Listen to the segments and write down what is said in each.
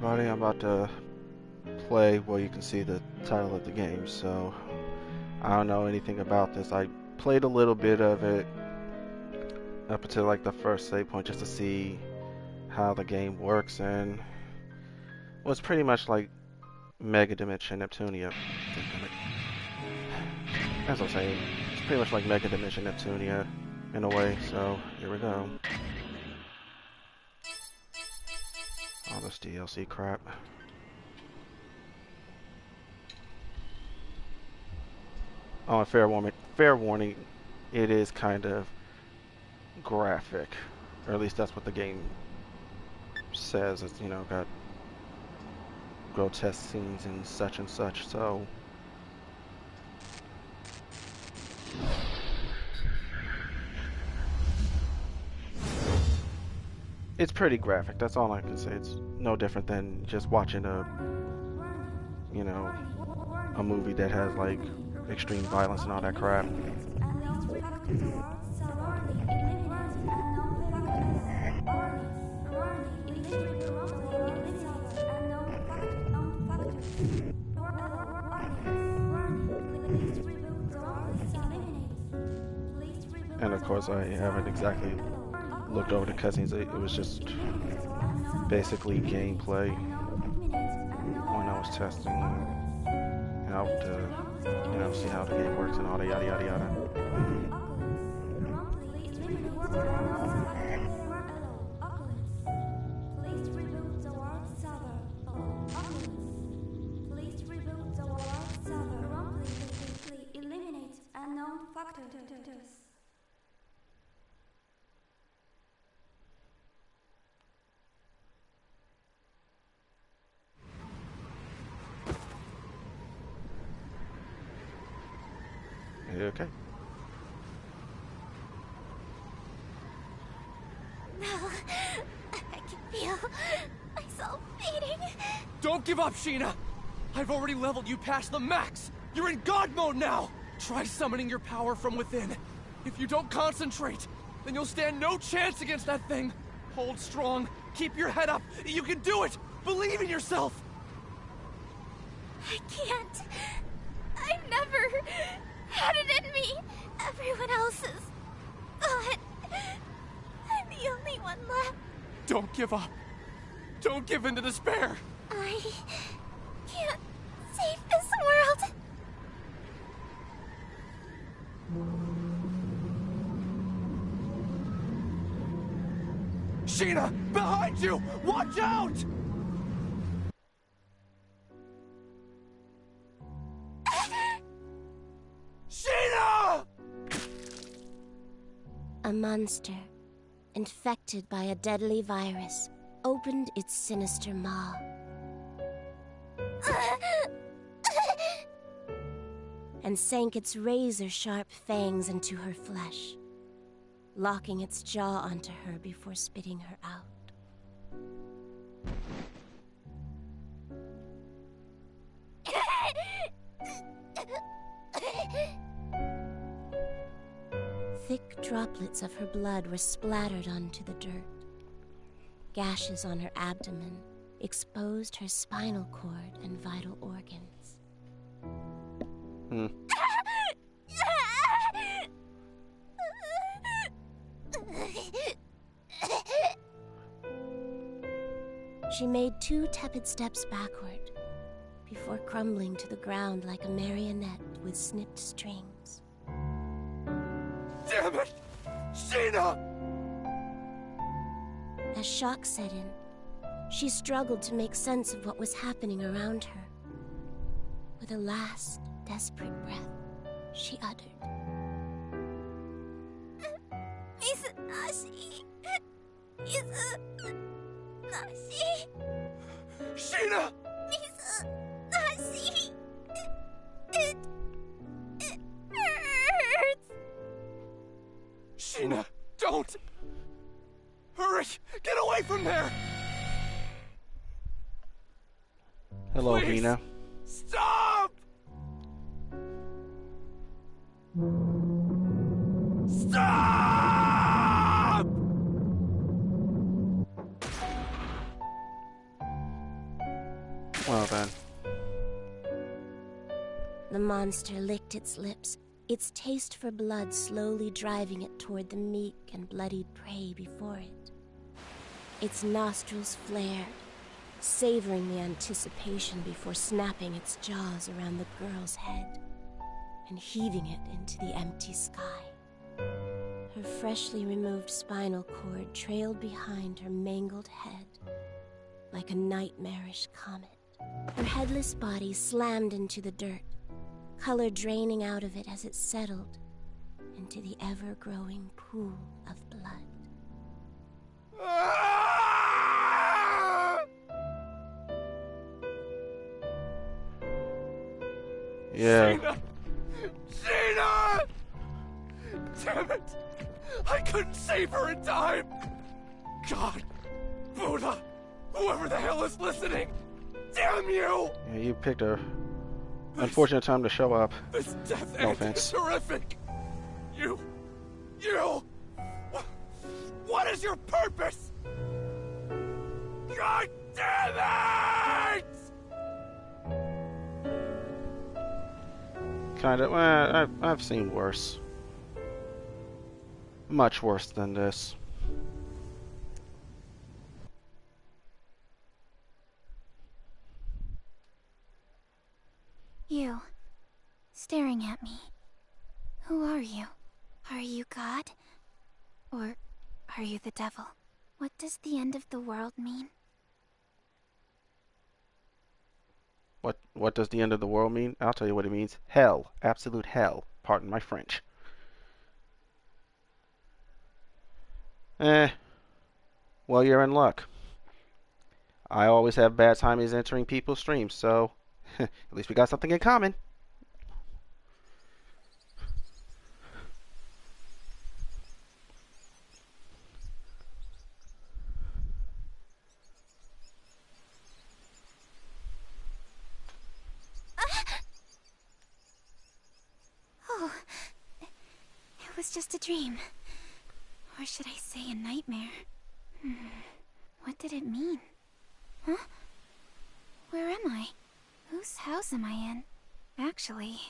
Buddy, I'm about to play. Well, you can see the title of the game, so I don't know anything about this. I played a little bit of it up until like the first save point just to see how the game works, and well, it's pretty much like Mega Dimension Neptunia. As I was saying, it's pretty much like Mega Dimension Neptunia in a way, so here we go. All this DLC crap. Oh, and fair warning, it is kind of graphic, or at least that's what the game says. It's, got grotesque scenes and such, so it's pretty graphic. That's all I can say. It's no different than just watching you know, a movie that has like extreme violence and all that crap. And of course, I haven't exactly looked over the cutscenes. It was just basically gameplay when I was testing out to, see how the game works and all that yada yada yada. Okay. No, I can feel myself fading. Don't give up, Sheena! I've already leveled you past the max! You're in God mode now! Try summoning your power from within. If you don't concentrate, then you'll stand no chance against that thing. Hold strong, keep your head up, you can do it! Believe in yourself! I can't. I've never had it in me. Everyone else is gone. I'm the only one left. Don't give up. Don't give in to despair. I can't save this world. Sheena, behind you! Watch out! Sheena! A monster, infected by a deadly virus, opened its sinister maw. And sank its razor-sharp fangs into her flesh, locking its jaw onto her before spitting her out. Thick droplets of her blood were splattered onto the dirt. Gashes on her abdomen exposed her spinal cord and vital organs. She made 2 tepid steps backward before crumbling to the ground like a marionette with snipped strings. Damn it! Sheena! As shock set in, she struggled to make sense of what was happening around her. With a last, desperate breath, she uttered, Izanashi. Izanashi. Sheena! Izanashi. It hurts. Sheena, don't! Hurry! Get away from there! Hello, Please. Vina. Stop! Stop! Well then. The monster licked its lips, its taste for blood slowly driving it toward the meek and bloodied prey before it. Its nostrils flared, savoring the anticipation before snapping its jaws around the girl's head and heaving it into the empty sky. Her freshly removed spinal cord trailed behind her mangled head like a nightmarish comet. Her headless body slammed into the dirt, color draining out of it as it settled into the ever-growing pool of blood. Yeah. Sheena! Damn it! I couldn't save her in time! God, Buddha, whoever the hell is listening, damn you! Yeah, you picked a unfortunate time to show up. This death No end offense. is horrific! You... What is your purpose? God damn it! Kinda. Well, I've seen worse. Much worse than this. You, staring at me. Who are you? Are you God? Or are you the devil? What does the end of the world mean? What does the end of the world mean? I'll tell you what it means. Hell. Absolute hell. Pardon my French. Well, you're in luck. I always have bad timings entering people's streams, so at least we got something in common. Oh, it was just a dream. Or should I say a nightmare? What did it mean? Huh? Where am I? Whose house am I in? Actually,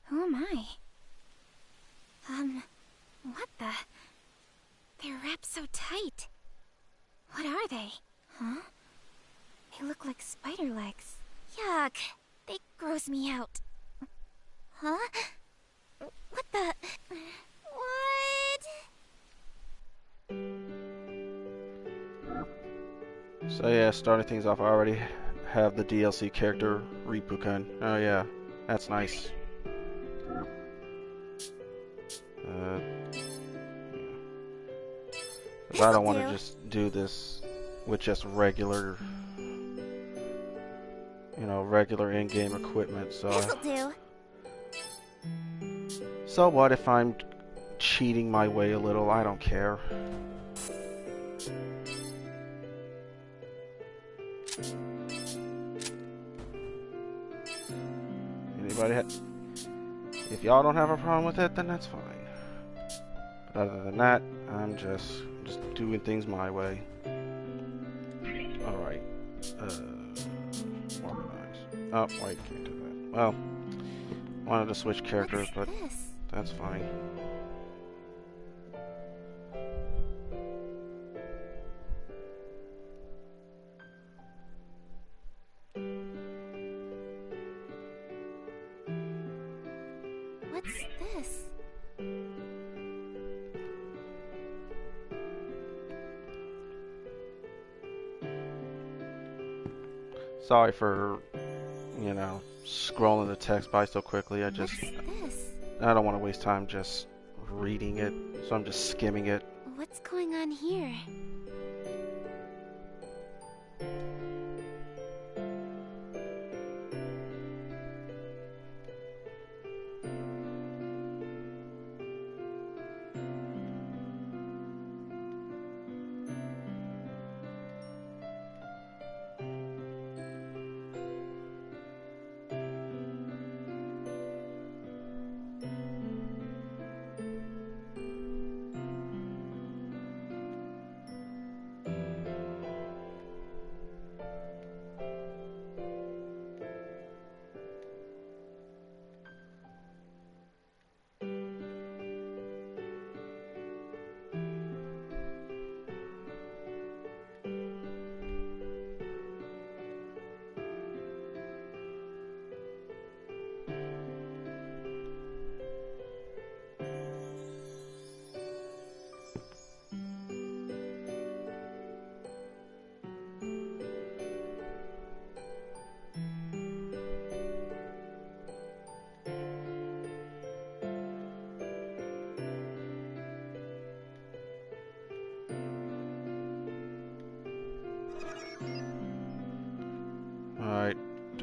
who am I? What the? They're wrapped so tight. What are they? Huh? They look like spider legs. Yuck. They gross me out. Huh? What the? What? So yeah, starting things off, I already have the DLC character Rippukun. Oh yeah, that's nice. Yeah. 'Cause I don't want to just do this with just regular, regular in-game equipment. This'll do. So what if I'm cheating my way a little? I don't care. If y'all don't have a problem with it, then that's fine. But other than that, I'm just doing things my way. Alright. Organize. Oh, wait, can't do that. Well, wanted to switch characters, but that's fine. What's this? Sorry for, scrolling the text by so quickly. What's this? I don't want to waste time just reading it, so I'm just skimming it. What's going on here?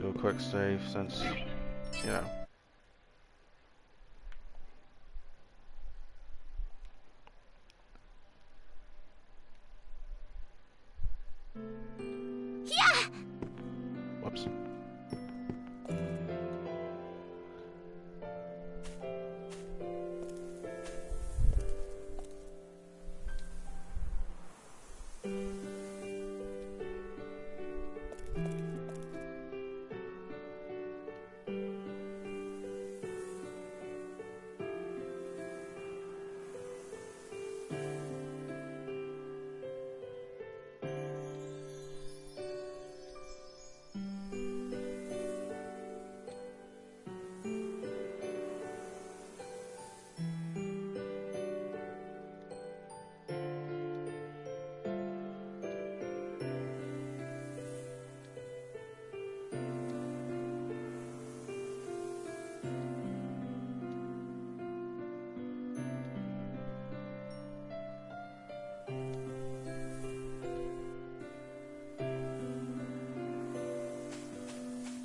do a quick save since, you know. Yeah! Whoops.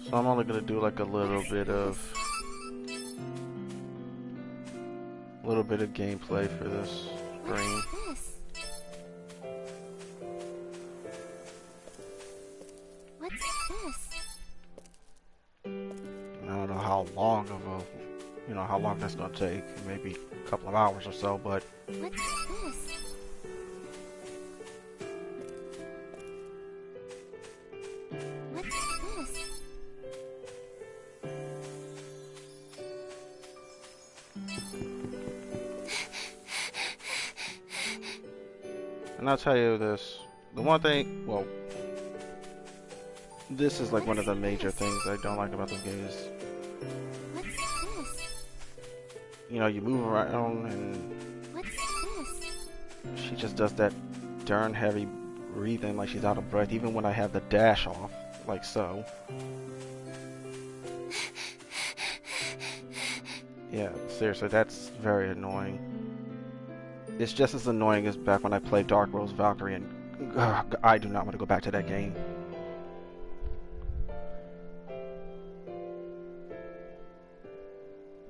So I'm only gonna do like a little bit of gameplay for this stream. What's this? I don't know how long of a, you know, how long that's gonna take. Maybe a couple of hours or so, but. What's this? What's this? And I'll tell you this, the one thing, well, this is like one of the major things I don't like about this game is, What's this? you know, you move around and What's this? she just does that darn heavy breathing like she's out of breath, even when I have the dash off, like so. Yeah, seriously, that's very annoying. It's just as annoying as back when I played Dark Rose Valkyrie, and I do not want to go back to that game.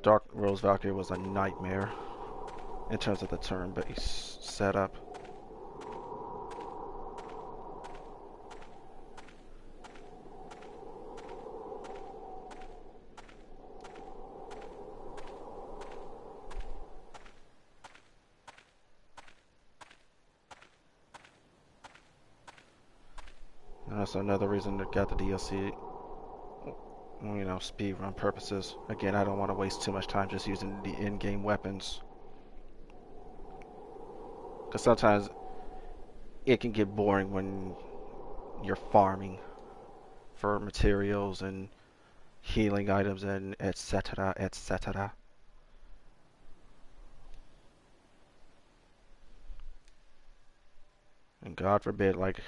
Dark Rose Valkyrie was a nightmare in terms of the turn-based setup. And that's another reason to get the DLC, you know, speedrun purposes. Again, I don't want to waste too much time just using the in-game weapons. Because sometimes it can get boring when you're farming for materials and healing items and etc, etc. And God forbid, like,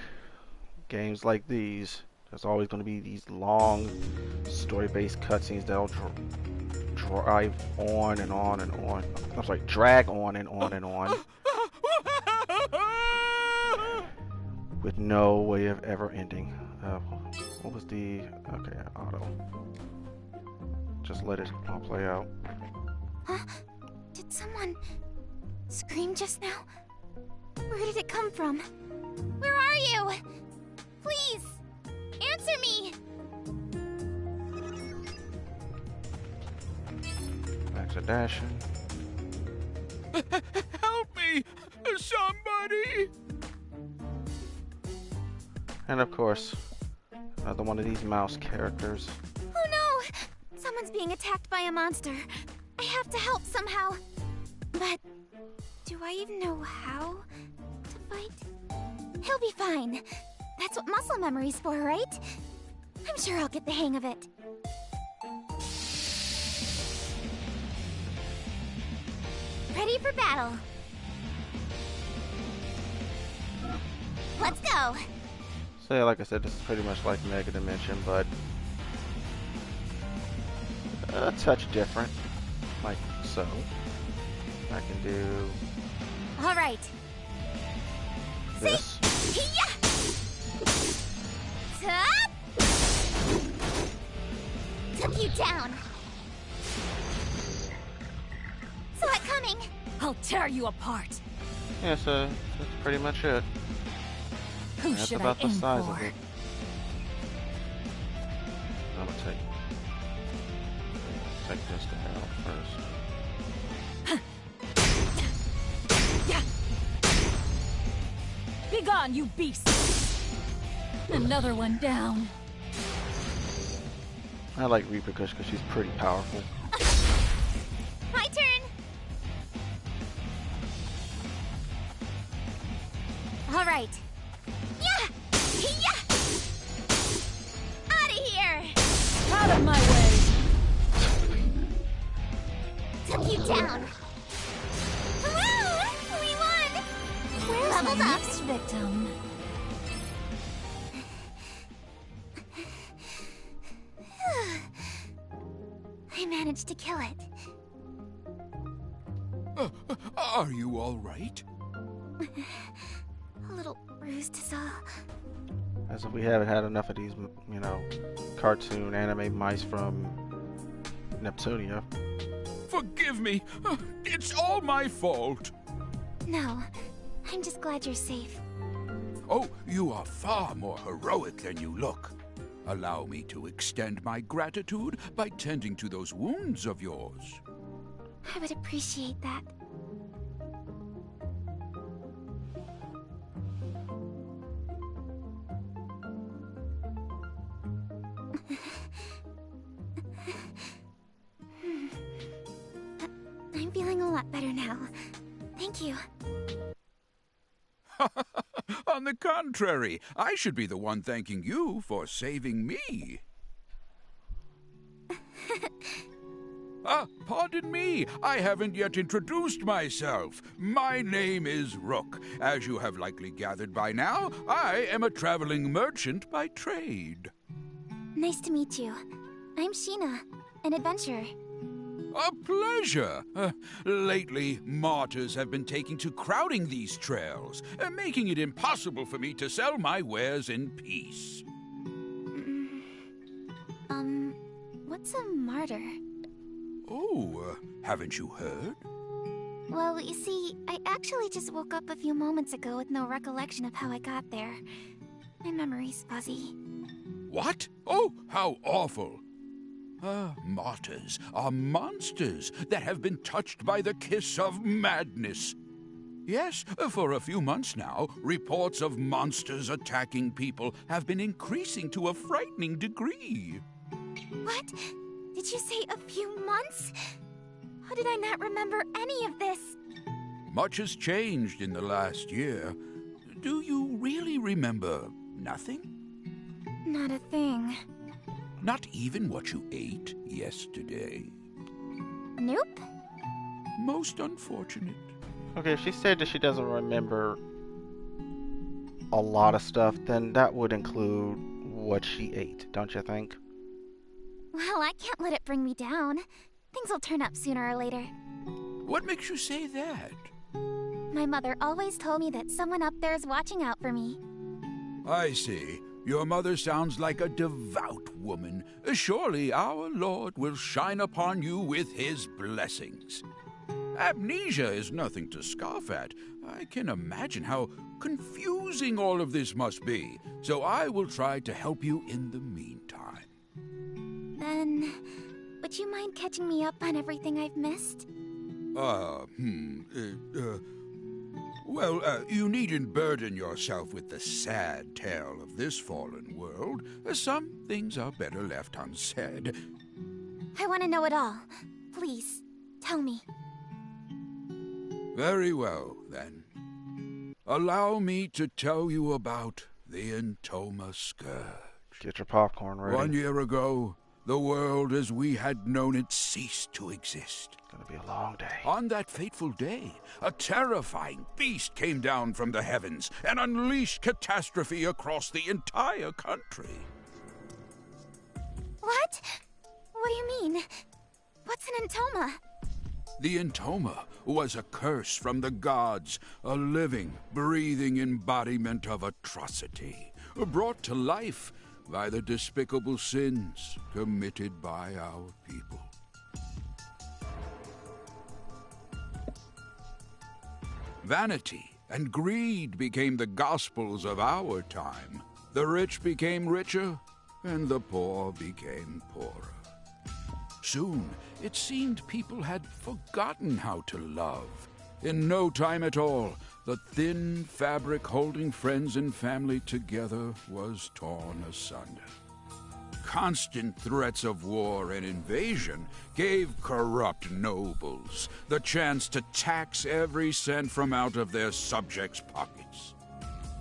games like these, there's always going to be these long story-based cutscenes that'll drive on and on and on. I'm sorry, drag on and on and on. With no way of ever ending. What was the... Okay, auto. Just let it all play out. Huh? Did someone scream just now? Where did it come from? Where are you? Please, answer me! Back to dashing. Help me! Somebody! And of course, another one of these mouse characters. Oh no! Someone's being attacked by a monster. I have to help somehow. But do I even know how to fight? He'll be fine. That's what muscle memory's for, right? I'm sure I'll get the hang of it. Ready for battle. Let's go. So yeah, like I said, this is pretty much like Mega Dimension, but a touch different, like so. I can do All right. this. Yeah. Top. you down! Saw it coming! I'll tear you apart. Yeah, so that's pretty much it. Who That's should about I the aim size for? of it. I'm gonna take this guy out first. Be gone, you beast! Another one down. I like Reaper because she's pretty powerful. My turn! Alright. Yeah! Yeah! Out of here! Out of my way! Took you down! Woo! We won! Where's Leveled my up. next victim? I managed to kill it. Are you all right? A little bruised is all. As if we haven't had enough of these, you know, cartoon anime mice from Neptunia. Forgive me. It's all my fault. No, I'm just glad you're safe. Oh, you are far more heroic than you look. Allow me to extend my gratitude by tending to those wounds of yours. I would appreciate that. I'm feeling a lot better now. Thank you. On the contrary, I should be the one thanking you for saving me. Pardon me, I haven't yet introduced myself. My name is Rook. As you have likely gathered by now, I am a traveling merchant by trade. Nice to meet you. I'm Sheena, an adventurer. A pleasure. Lately, martyrs have been taking to crowding these trails, making it impossible for me to sell my wares in peace. What's a martyr? Oh, haven't you heard? Well, you see, I actually just woke up a few moments ago with no recollection of how I got there. My memory's fuzzy. What? Oh, how awful. Martyrs are monsters that have been touched by the kiss of madness. Yes, for a few months now, reports of monsters attacking people have been increasing to a frightening degree. What? Did you say a few months? How did I not remember any of this? Much has changed in the last year. Do you really remember nothing? Not a thing. Not even what you ate yesterday? Nope. Most unfortunate. Okay, if she said that she doesn't remember a lot of stuff, then that would include what she ate, don't you think? Well, I can't let it bring me down. Things will turn up sooner or later. What makes you say that? My mother always told me that someone up there is watching out for me. I see. Your mother sounds like a devout woman. Surely our Lord will shine upon you with his blessings. Amnesia is nothing to scoff at. I can imagine how confusing all of this must be, so I will try to help you in the meantime. Then, would you mind catching me up on everything I've missed? Well, you needn't burden yourself with the sad tale of this fallen world. Some things are better left unsaid. I want to know it all. Please, tell me. Very well, then. Allow me to tell you about the Entoma Scourge. Get your popcorn ready. 1 year ago, the world as we had known it ceased to exist. It's gonna be a long day. On that fateful day, a terrifying beast came down from the heavens and unleashed catastrophe across the entire country. What? What do you mean? What's an Entoma? The Entoma was a curse from the gods, a living, breathing embodiment of atrocity. Brought to life by the despicable sins committed by our people. Vanity and greed became the gospels of our time. The rich became richer, and the poor became poorer. Soon, it seemed people had forgotten how to love. In no time at all, the thin fabric holding friends and family together was torn asunder. Constant threats of war and invasion gave corrupt nobles the chance to tax every cent from out of their subjects' pockets.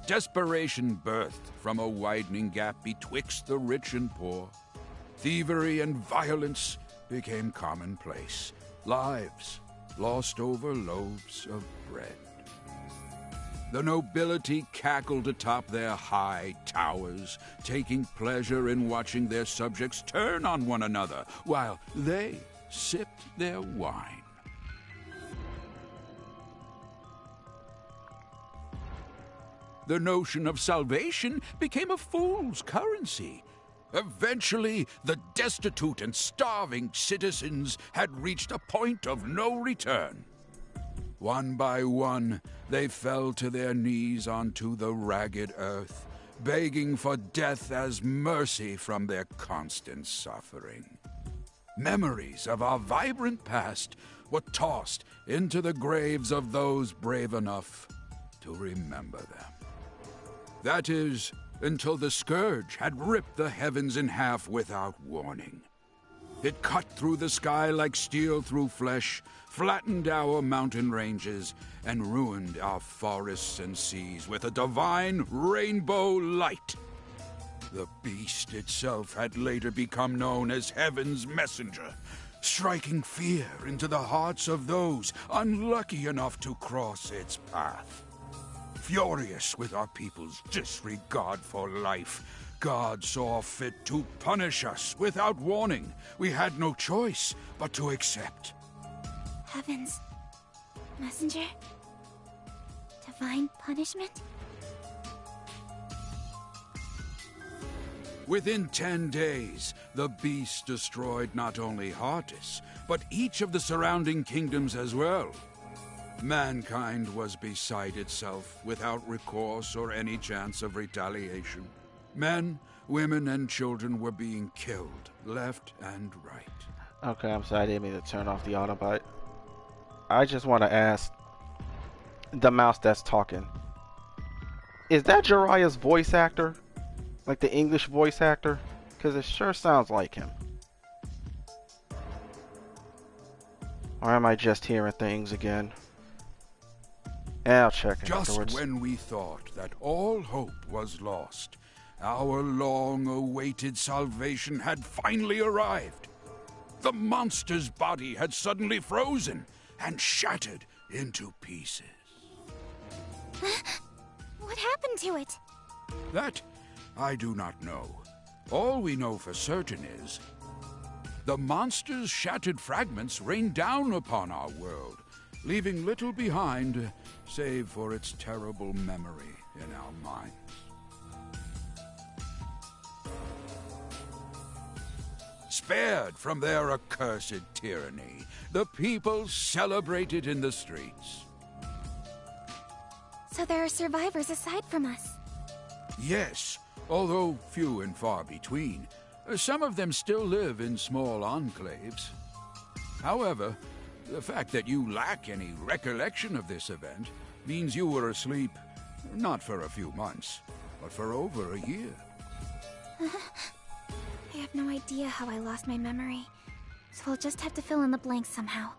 Desperation birthed from a widening gap betwixt the rich and poor. Thievery and violence became commonplace. Lives lost over loaves of bread. The nobility cackled atop their high towers, taking pleasure in watching their subjects turn on one another while they sipped their wine. The notion of salvation became a fool's currency. Eventually, the destitute and starving citizens had reached a point of no return. One by one, they fell to their knees onto the ragged earth, begging for death as mercy from their constant suffering. Memories of our vibrant past were tossed into the graves of those brave enough to remember them. That is, until the scourge had ripped the heavens in half without warning. It cut through the sky like steel through flesh, flattened our mountain ranges, and ruined our forests and seas with a divine rainbow light. The beast itself had later become known as Heaven's Messenger, striking fear into the hearts of those unlucky enough to cross its path. Furious with our people's disregard for life, God saw fit to punish us without warning. We had no choice but to accept. Heaven's messenger? Divine punishment? Within 10 days, the beast destroyed not only Heartis, but each of the surrounding kingdoms as well. Mankind was beside itself, without recourse or any chance of retaliation. Men, women, and children were being killed, left and right. Okay, I'm sorry, I didn't mean to turn off the Autobot. I just want to ask the mouse that's talking. Is that Jiraiya's voice actor? Like the English voice actor? Because it sure sounds like him. Or am I just hearing things again? I'll check afterwards. Just when we thought that all hope was lost, our long-awaited salvation had finally arrived. The monster's body had suddenly frozen and shattered into pieces. What happened to it? That I do not know. All we know for certain is the monster's shattered fragments rained down upon our world, leaving little behind save for its terrible memory in our minds. Spared from their accursed tyranny, the people celebrated in the streets. So there are survivors aside from us? Yes, although few and far between. Some of them still live in small enclaves. However, the fact that you lack any recollection of this event means you were asleep not for a few months, but for over a year. I have no idea how I lost my memory, so I'll just have to fill in the blanks somehow.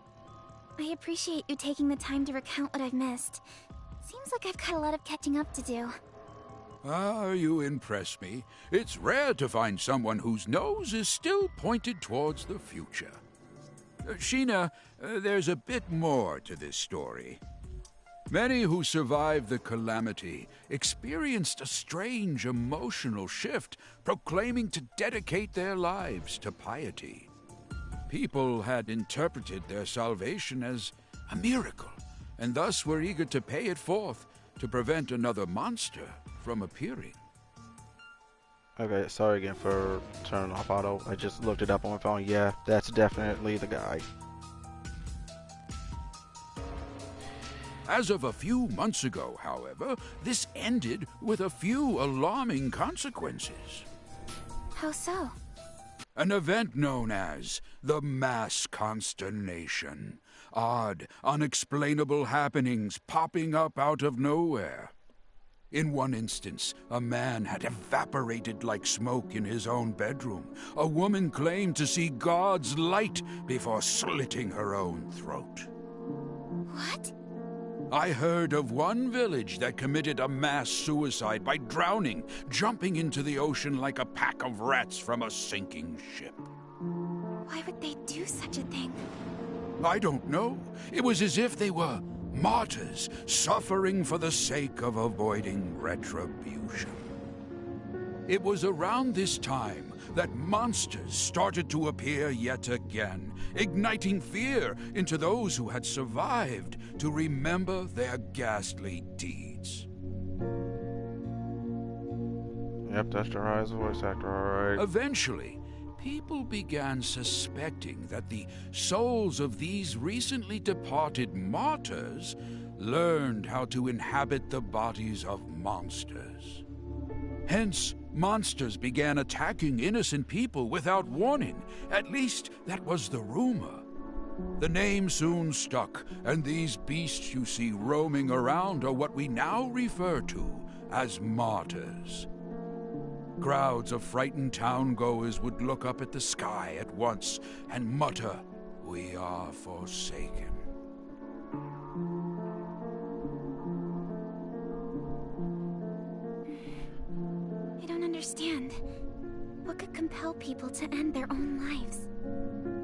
I appreciate you taking the time to recount what I've missed. Seems like I've got a lot of catching up to do. Ah, you impress me. It's rare to find someone whose nose is still pointed towards the future. Sheena, there's a bit more to this story. Many who survived the calamity experienced a strange emotional shift, proclaiming to dedicate their lives to piety. People had interpreted their salvation as a miracle, and thus were eager to pay it forth to prevent another monster from appearing. Okay, sorry again for turning off auto. I just looked it up on my phone. Yeah, that's definitely the guy. As of a few months ago, however, this ended with a few alarming consequences. How so? An event known as the Mass Consternation. Odd, unexplainable happenings popping up out of nowhere. In one instance, a man had evaporated like smoke in his own bedroom. A woman claimed to see God's light before slitting her own throat. What? I heard of one village that committed a mass suicide by drowning, jumping into the ocean like a pack of rats from a sinking ship. Why would they do such a thing? I don't know. It was as if they were martyrs, suffering for the sake of avoiding retribution. It was around this time that monsters started to appear yet again, igniting fear into those who had survived to remember their ghastly deeds. Yep, that's Jiraiya's voice actor, alright. Eventually, people began suspecting that the souls of these recently departed martyrs learned how to inhabit the bodies of monsters. Hence, monsters began attacking innocent people without warning. At least, that was the rumor. The name soon stuck, and these beasts you see roaming around are what we now refer to as martyrs. Crowds of frightened town-goers would look up at the sky at once and mutter, "We are forsaken." I don't understand. What could compel people to end their own lives?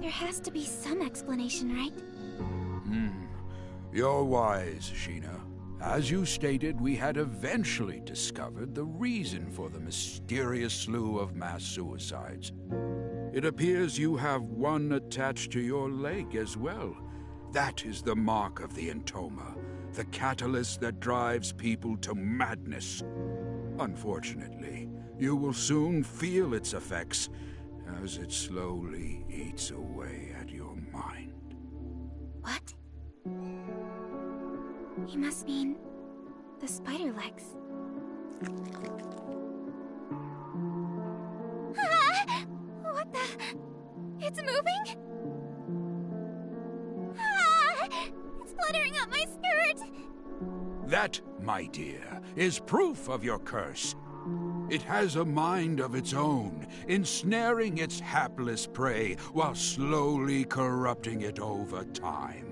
There has to be some explanation, right? You're wise, Sheena. As you stated, we had eventually discovered the reason for the mysterious slew of mass suicides. It appears you have one attached to your leg as well. That is the mark of the Entoma, the catalyst that drives people to madness. Unfortunately, you will soon feel its effects as it slowly eats away at your mind. What? You must mean the spider legs. Ah! What the? It's moving? Ah! It's fluttering up my skirt! That, my dear, is proof of your curse. It has a mind of its own, ensnaring its hapless prey while slowly corrupting it over time.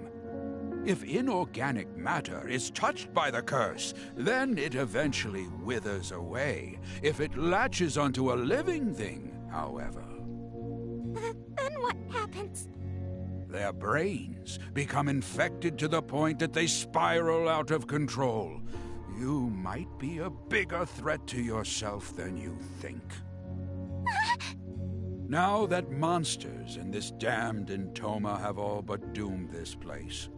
If inorganic matter is touched by the curse, then it eventually withers away. If it latches onto a living thing, however, Then what happens? their brains become infected to the point that they spiral out of control. You might be a bigger threat to yourself than you think. Now that monsters and this damned Entoma have all but doomed this place,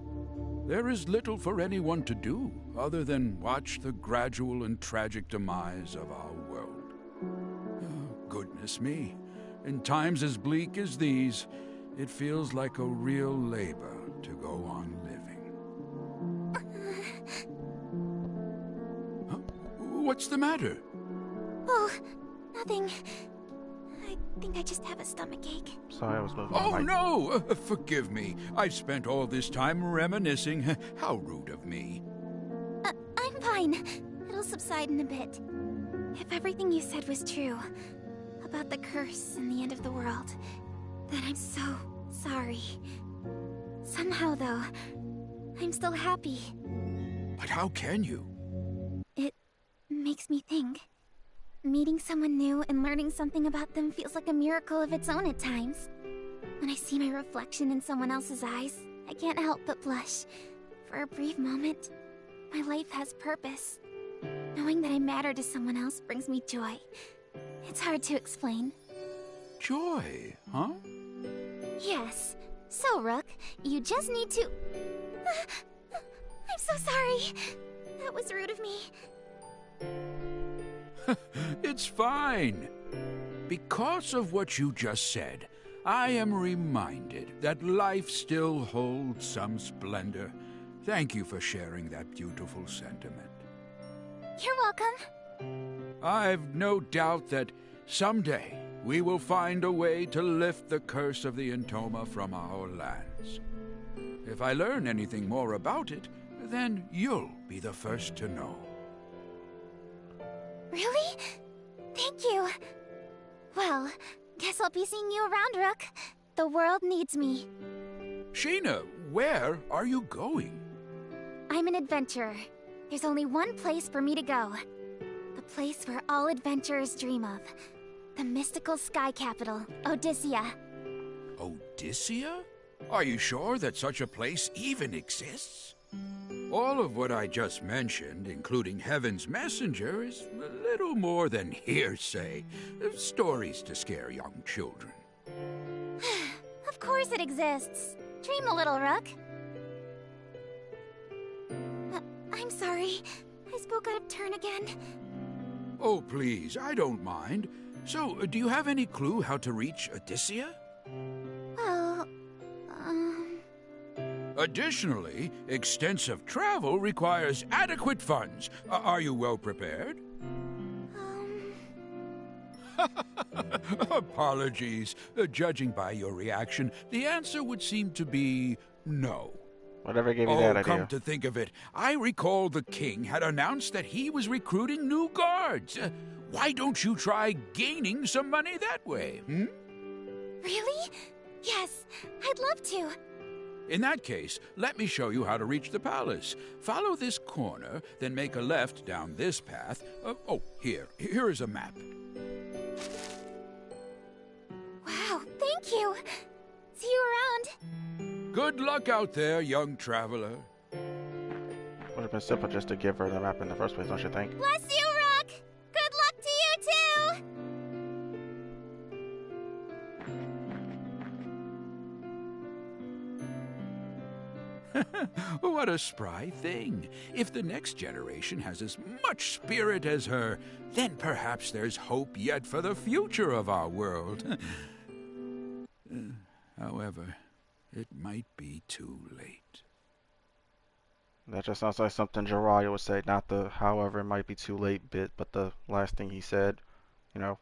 there is little for anyone to do other than watch the gradual and tragic demise of our world. Oh, goodness me. In times as bleak as these, it feels like a real labor to go on living. Huh? What's the matter? Oh, nothing. I think I just have a stomachache. Sorry, I was moving Oh, my mic. no! Forgive me. I've spent all this time reminiscing. How rude of me. I'm fine. It'll subside in a bit. If everything you said was true, about the curse and the end of the world, then I'm so sorry. Somehow, though, I'm still happy. But how can you? It makes me think. Meeting someone new and learning something about them feels like a miracle of its own at times. When I see my reflection in someone else's eyes, I can't help but blush. For a brief moment, my life has purpose. Knowing that I matter to someone else brings me joy. It's hard to explain. Joy, huh? Yes. So, Rook, you just need to... I'm so sorry. That was rude of me. It's fine. Because of what you just said, I am reminded that life still holds some splendor. Thank you for sharing that beautiful sentiment. You're welcome. I've no doubt that someday we will find a way to lift the curse of the Entoma from our lands. If I learn anything more about it, then you'll be the first to know. Really? Thank you. Well, guess I'll be seeing you around, Rook. The world needs me. Sheena, where are you going? I'm an adventurer. There's only one place for me to go. The place where all adventurers dream of. The mystical sky capital, Odyssea. Odyssea? Are you sure that such a place even exists? All of what I just mentioned, including Heaven's Messenger, is a little more than hearsay. Stories to scare young children. Of course it exists. Dream a little, Rook. I'm sorry. I spoke out of turn again. Oh, please, I don't mind. So, do you have any clue how to reach Odyssea? Well, Additionally, extensive travel requires adequate funds. Are you well prepared? Apologies. Judging by your reaction, the answer would seem to be no. Whatever gave you that idea. Come to think of it, I recall the king had announced that he was recruiting new guards. Why don't you try gaining some money that way, Really? Yes, I'd love to. In that case, let me show you how to reach the palace. Follow this corner, then make a left down this path. Here is a map. Wow, thank you. See you around. Good luck out there, young traveler. Would have been simple just to give her the map in the first place, don't you think? Bless you, Rook. Good luck to you too. What a spry thing. If the next generation has as much spirit as her, then perhaps there's hope yet for the future of our world. However, it might be too late. That just sounds like something Jiraiya would say, not the however it might be too late bit, but the last thing he said, you know,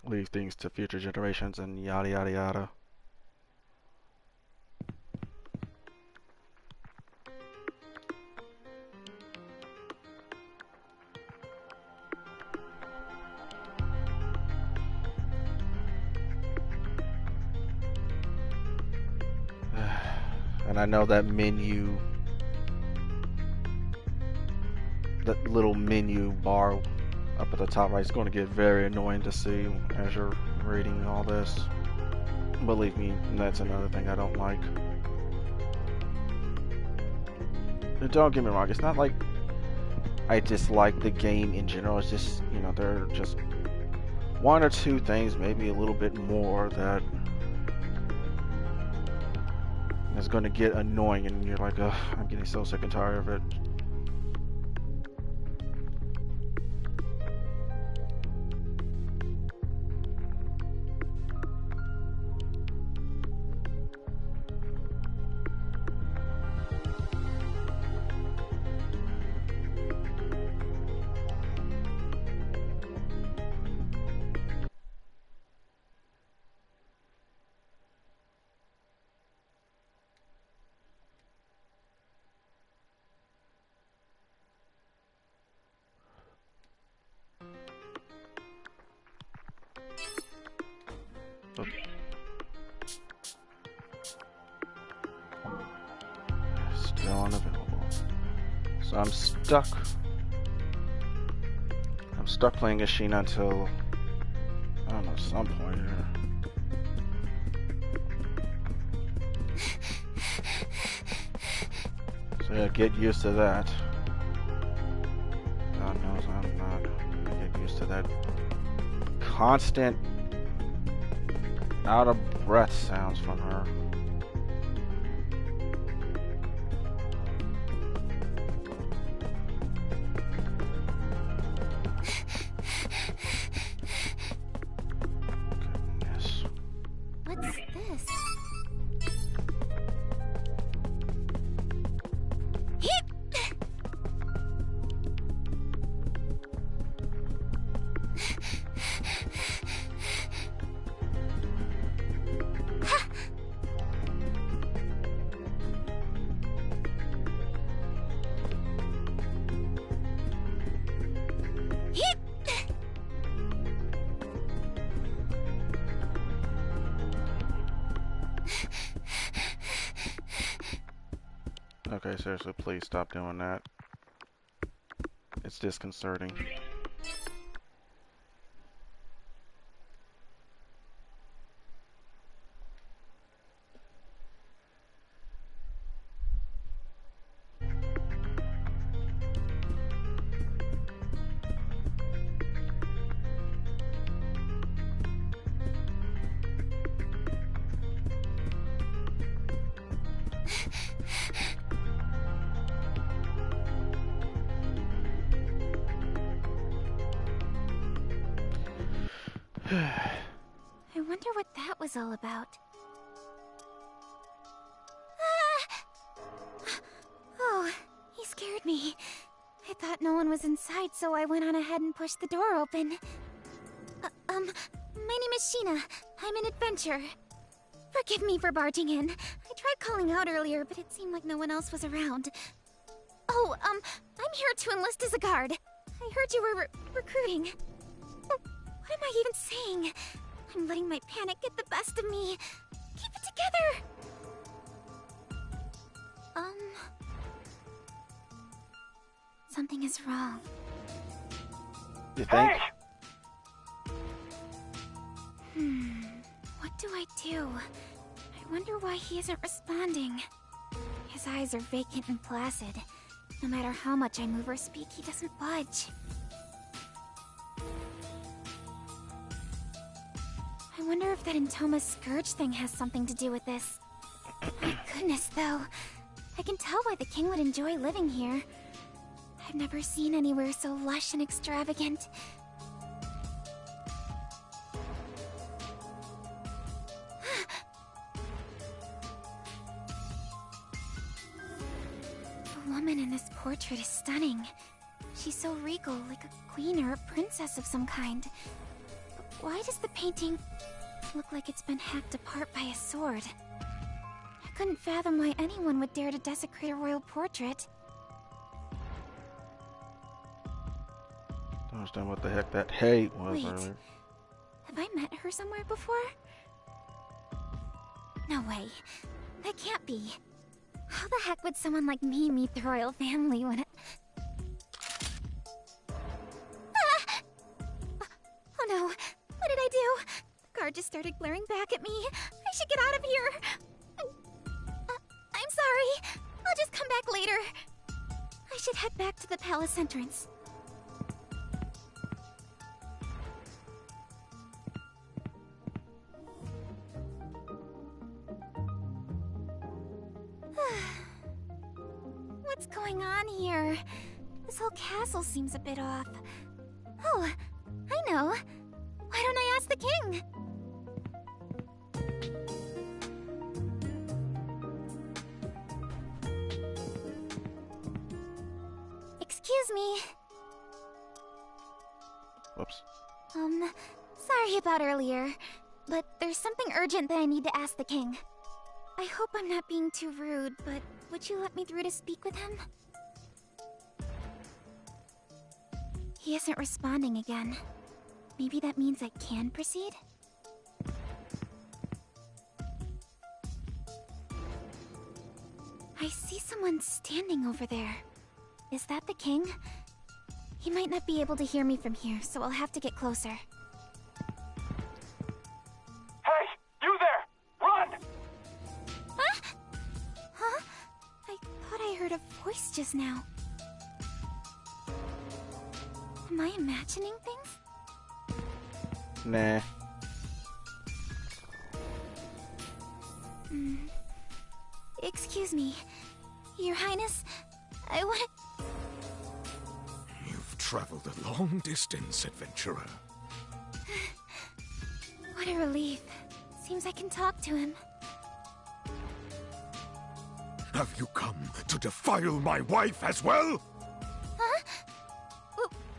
leave things to future generations and yada yada yada. And I know that menu, that little menu bar up at the top right, is going to get very annoying to see as you're reading all this. Believe me, that's another thing I don't like. And don't get me wrong, it's not like I dislike the game in general. It's just, you know, there are just one or two things, maybe a little bit more, that is going to get annoying, and you're like, ugh, I'm getting so sick and tired of it. Still unavailable. So I'm stuck. I'm stuck playing Ashina until, I don't know, some point here. So yeah, get used to that. God knows I'm not gonna get used to that constant out of breath sounds from her. What's this? Okay, seriously, please stop doing that. It's disconcerting. I wonder what that was all about. Oh, he scared me. I thought no one was inside, so I went on ahead and pushed the door open. My name is Sheena. I'm an adventurer. Forgive me for barging in. I tried calling out earlier, but it seemed like no one else was around. Oh, I'm here to enlist as a guard. I heard you were recruiting. What am I even saying? I'm letting my panic get the best of me. Keep it together! Something is wrong. You think? What do I do? I wonder why he isn't responding. His eyes are vacant and placid. No matter how much I move or speak, he doesn't budge. I wonder if that Entoma's scourge thing has something to do with this. My goodness, though. I can tell why the king would enjoy living here. I've never seen anywhere so lush and extravagant. The woman in this portrait is stunning. She's so regal, like a queen or a princess of some kind. But why does the painting look like it's been hacked apart by a sword? I couldn't fathom why anyone would dare to desecrate a royal portrait. Don't understand what the heck that hate was Wait. earlier. Have I met her somewhere before? No way. That can't be. How the heck would someone like me meet the royal family when it... Ah! Oh no, what did I do? The guard just started glaring back at me. I should get out of here. I'm sorry. I'll just come back later. I should head back to the palace entrance. What's going on here? This whole castle seems a bit off. Oh, I know. Why don't I ask the king? Excuse me. Whoops. Sorry about earlier, but there's something urgent that I need to ask the king. I hope I'm not being too rude, but would you let me through to speak with him? He isn't responding again. Maybe that means I can proceed? I see someone standing over there. Is that the king? He might not be able to hear me from here, so I'll have to get closer. Hey! You there! Run! Huh? Huh? I thought I heard a voice just now. Am I imagining things? Nah. Excuse me. Your Highness, I want to... You've traveled a long distance, adventurer. What a relief. Seems I can talk to him. Have you come to defile my wife as well? Huh?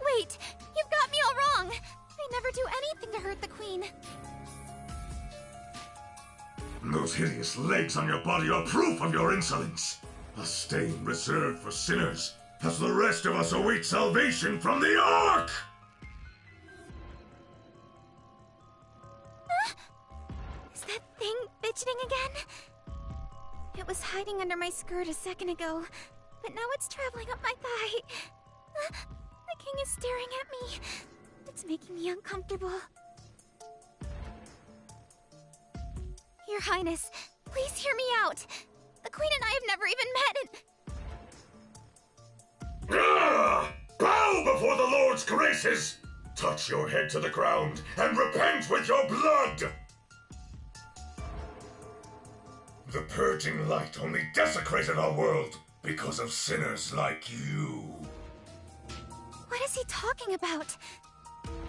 Wait, you've got me all wrong. I never do anything to hurt the Queen. Those hideous legs on your body are proof of your insolence. A stain reserved for sinners, as the rest of us await salvation from the Ark! Is that thing fidgeting again? It was hiding under my skirt a second ago, but now it's traveling up my thigh. The king is staring at me. It's making me uncomfortable. Your Highness, please hear me out. The Queen and I have never even met and... Bow before the Lord's graces! Touch your head to the ground and repent with your blood! The purging light only desecrated our world because of sinners like you. What is he talking about?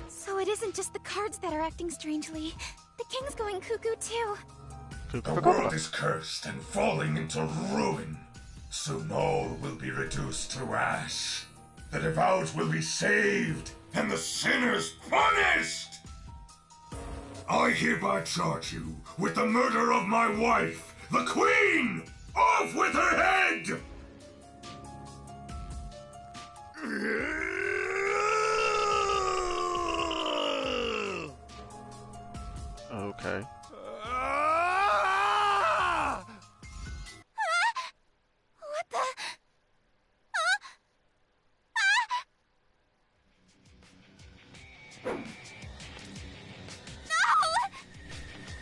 So it isn't just the cards that are acting strangely. The king's going cuckoo too. The world is cursed and falling into ruin. Soon all will be reduced to ash. The devout will be saved, and the sinners punished! I hereby charge you with the murder of my wife, the Queen! Off with her head! Okay. What the... No!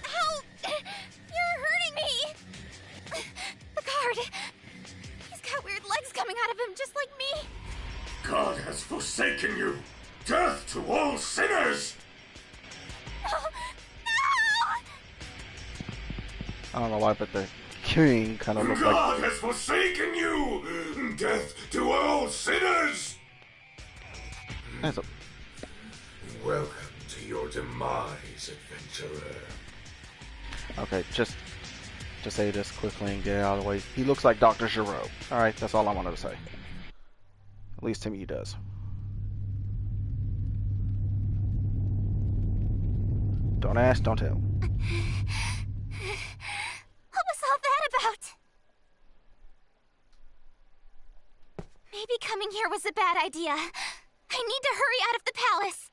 Ow! You're hurting me! The guard... He's got weird legs coming out of him, just like me. God has forsaken you! Death to all sinners! No! I don't know why, but the king kind of looks like... God has forsaken you! Death to all sinners! That's a... Welcome to your demise, adventurer. Okay, just say this quickly and get it out of the way. He looks like Dr. Gero. Alright, that's all I wanted to say. At least to me he does. Don't ask, don't tell. What was all that about? Maybe coming here was a bad idea. I need to hurry out of the palace.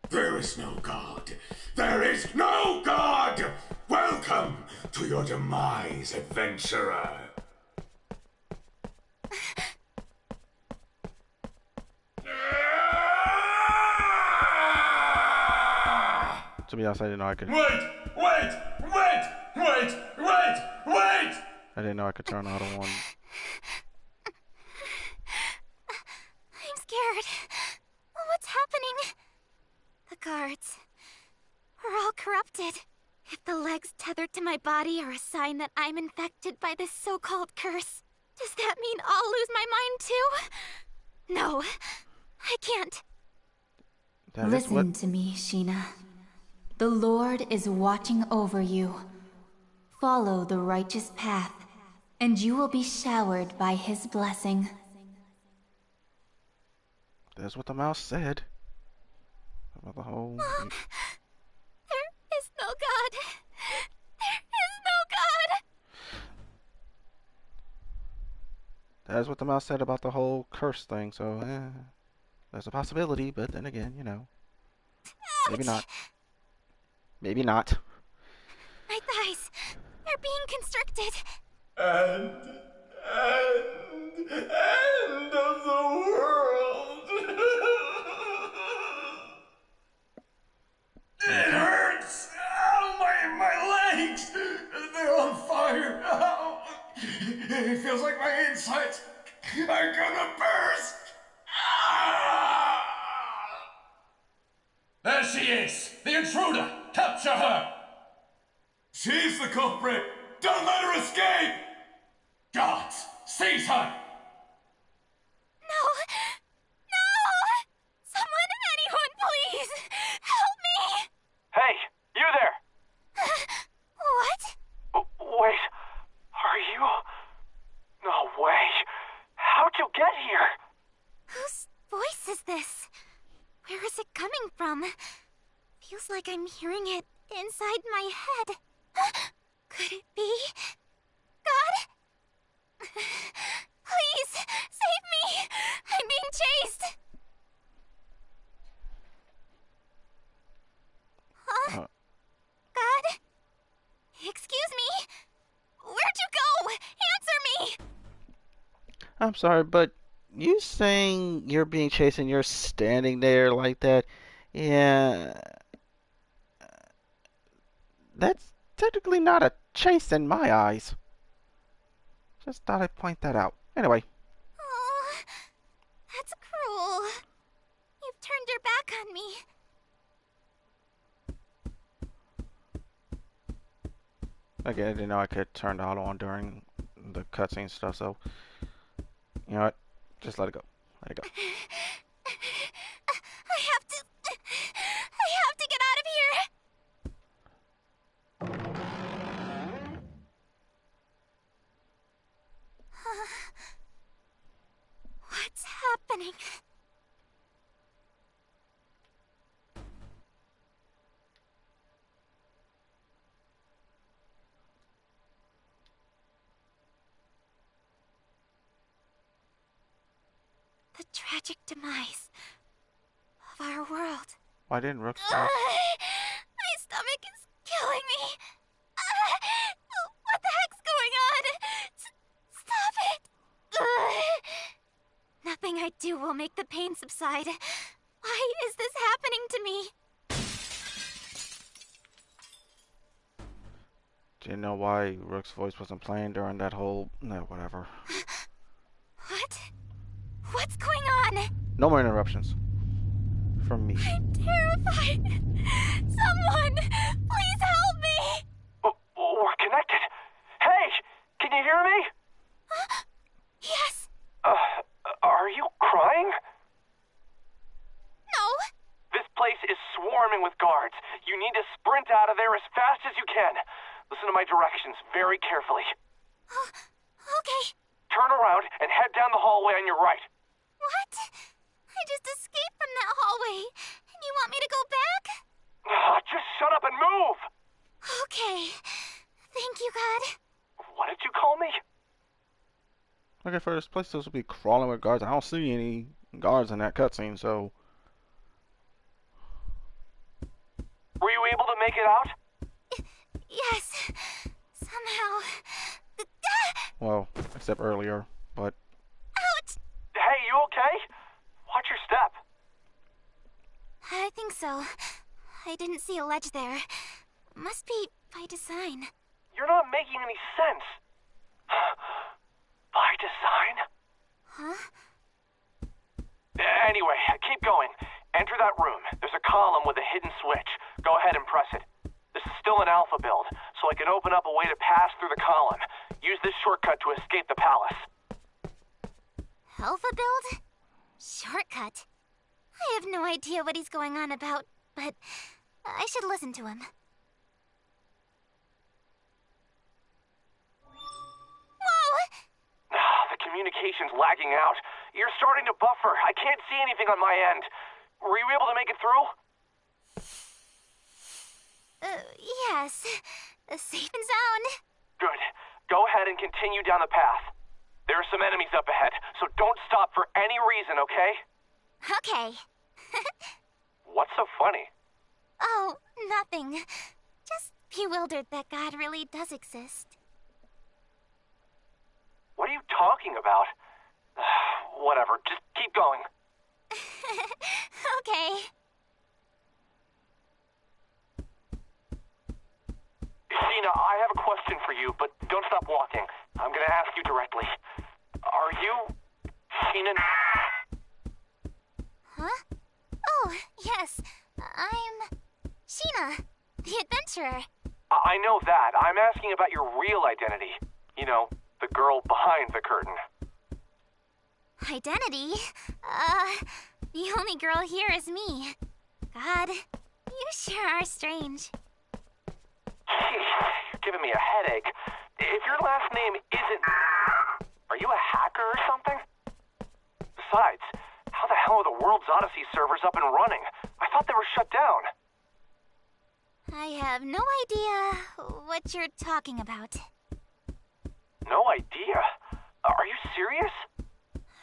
There is no God. There is no God! Welcome to your demise, adventurer. To be honest, I didn't know I could... Wait! I didn't know I could turn auto on. I'm scared. What's happening? The guards are all corrupted. If the legs tethered to my body are a sign that I'm infected by this so-called curse, does that mean I'll lose my mind too? No, I can't. Listen to me, Sheena. The Lord is watching over you. Follow the righteous path, and you will be showered by his blessing. That's what the mouse said. About the whole... Mom, there is no God. There is no God. That's what the mouse said about the whole curse thing, so, there's a possibility, but then again, you know. Maybe not. Maybe not. My thighs, they're being constricted. End of the world. It hurts. Ow, my legs. They're on fire. Ow. It feels like my insides are gonna burst. Ah! There she is! The intruder! Capture her! She's the culprit. Don't let her escape. Guards! Seize her! No! No! Someone, anyone, please! Help me! like I'm hearing it inside my head. Could it be? God? Please, save me! I'm being chased! Huh? God? Excuse me? Where'd you go? Answer me! I'm sorry, but you saying you're being chased and you're standing there like that, yeah, that's technically not a chase in my eyes. Just thought I'd point that out. Anyway. Oh, that's cruel. You've turned your back on me. Again, I didn't know I could turn the auto on during the cutscene stuff, so you know what? Just let it go. Let it go. I have to get out of here. What's happening? The tragic demise of our world. Why didn't Rook My stomach is killing me. What the heck's going on? Stop it! Nothing I do will make the pain subside. Why is this happening to me? Didn't know why Rook's voice wasn't playing during that whole... No, whatever. What? What's going on? No more interruptions. From me. I'm terrified. Someone, please help me. We're connected. Hey, can you hear me? Yes. Are you crying? No. This place is swarming with guards. You need to sprint out of there as fast as you can. Listen to my directions very carefully. Okay. Turn around and head down the hallway on your right. What? I just escaped from that hallway. And you want me to go back? Just shut up and move! Okay. Thank you, God. What did you call me? Okay, for this place supposed to be crawling with guards. I don't see any guards in that cutscene, so... Were you able to make it out? Yes. Somehow. Well, except earlier, but... Ouch! Hey, you okay? Watch your step. I think so. I didn't see a ledge there. Must be by design. You're not making any sense. By design? Huh? Anyway, keep going. Enter that room. There's a column with a hidden switch. Go ahead and press it. This is still an alpha build, so I can open up a way to pass through the column. Use this shortcut to escape the palace. Alpha build? Shortcut. I have no idea what he's going on about, but I should listen to him. Whoa! The communication's lagging out. You're starting to buffer. I can't see anything on my end. Were you able to make it through? Yes. Safe and sound. Good. Go ahead and continue down the path. There are some enemies up ahead, so don't stop for any reason, okay? Okay. What's so funny? Oh, nothing. Just bewildered that God really does exist. What are you talking about? Whatever, just keep going. Okay. Sheena, I have a question for you, but don't stop walking. I'm gonna ask you directly. Are you... Sheena... Huh? Oh, yes. I'm... Sheena, the adventurer. I know that. I'm asking about your real identity. You know, the girl behind the curtain. Identity? The only girl here is me. God, you sure are strange. You're giving me a headache. If your last name isn't... Are you a hacker or something? Besides, how the hell are the World's Odyssey servers up and running? I thought they were shut down. I have no idea what you're talking about. No idea? Are you serious?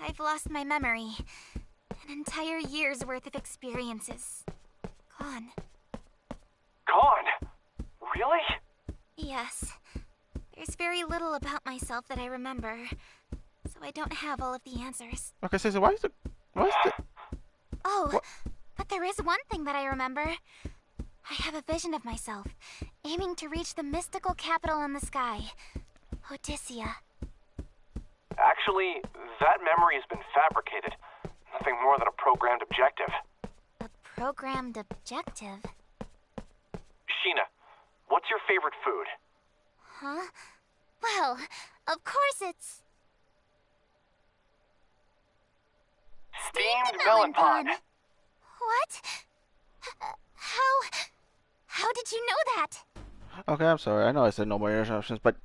I've lost my memory. An entire year's worth of experiences. Gone. Gone? Really? Yes. There's very little about myself that I remember, so I don't have all of the answers. Okay, so why is the... Oh, what? But there is one thing that I remember. I have a vision of myself, aiming to reach the mystical capital in the sky, Odyssea. Actually, that memory has been fabricated. Nothing more than a programmed objective. A programmed objective? Sheena, what's your favorite food? Huh? Well, of course it's... Steamed melon pod. What? How did you know that? Okay, I'm sorry. I know I said no more interruptions, but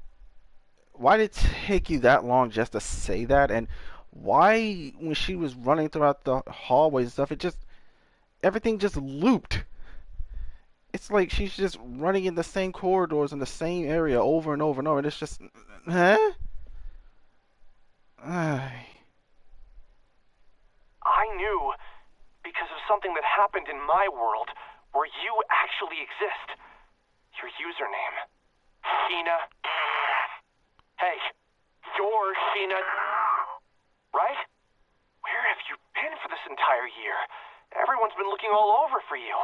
why did it take you that long just to say that? And why, when she was running throughout the hallways and stuff, everything just looped. It's like she's just running in the same corridors in the same area over and over and over. And it's just, huh? I knew because of something that happened in my world where you actually exist. Your username. Sheena. Hey, you're Sheena. Right? Where have you been for this entire year? Everyone's been looking all over for you.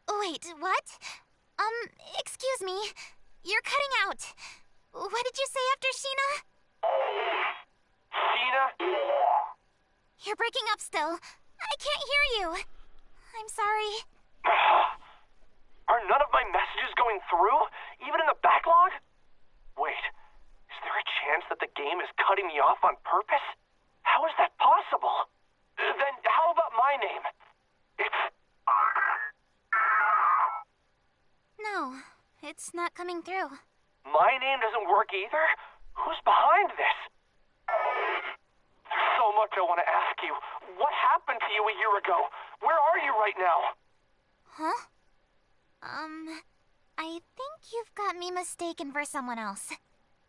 Wait, what? Excuse me. You're cutting out. What did you say after Sheena? Sheena? You're breaking up still. I can't hear you. I'm sorry. Are none of my messages going through? Even in the backlog? Wait, is there a chance that the game is cutting me off on purpose? How is that possible? Then how about my name? It's... No, it's not coming through. My name doesn't work either? Who's behind this? There's so much I want to ask you. What happened to you a year ago? Where are you right now? Huh? I think you've got me mistaken for someone else.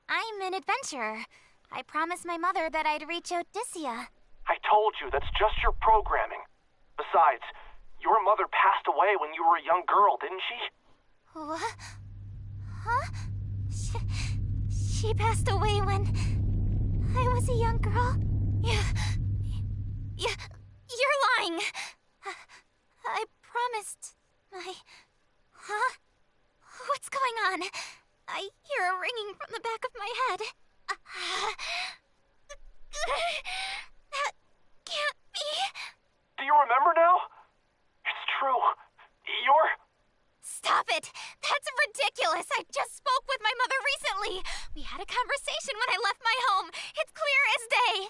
I'm an adventurer. I promised my mother that I'd reach Odyssea. I told you, that's just your programming. Besides, your mother passed away when you were a young girl, didn't she? What? Huh? She passed away when I was a young girl? You're lying. I promised my... Huh? What's going on? I hear a ringing from the back of my head. That can't be. Do you remember now? It's true. You're... Stop it! That's ridiculous! I just spoke with my mother recently! We had a conversation when I left my home! It's clear as day!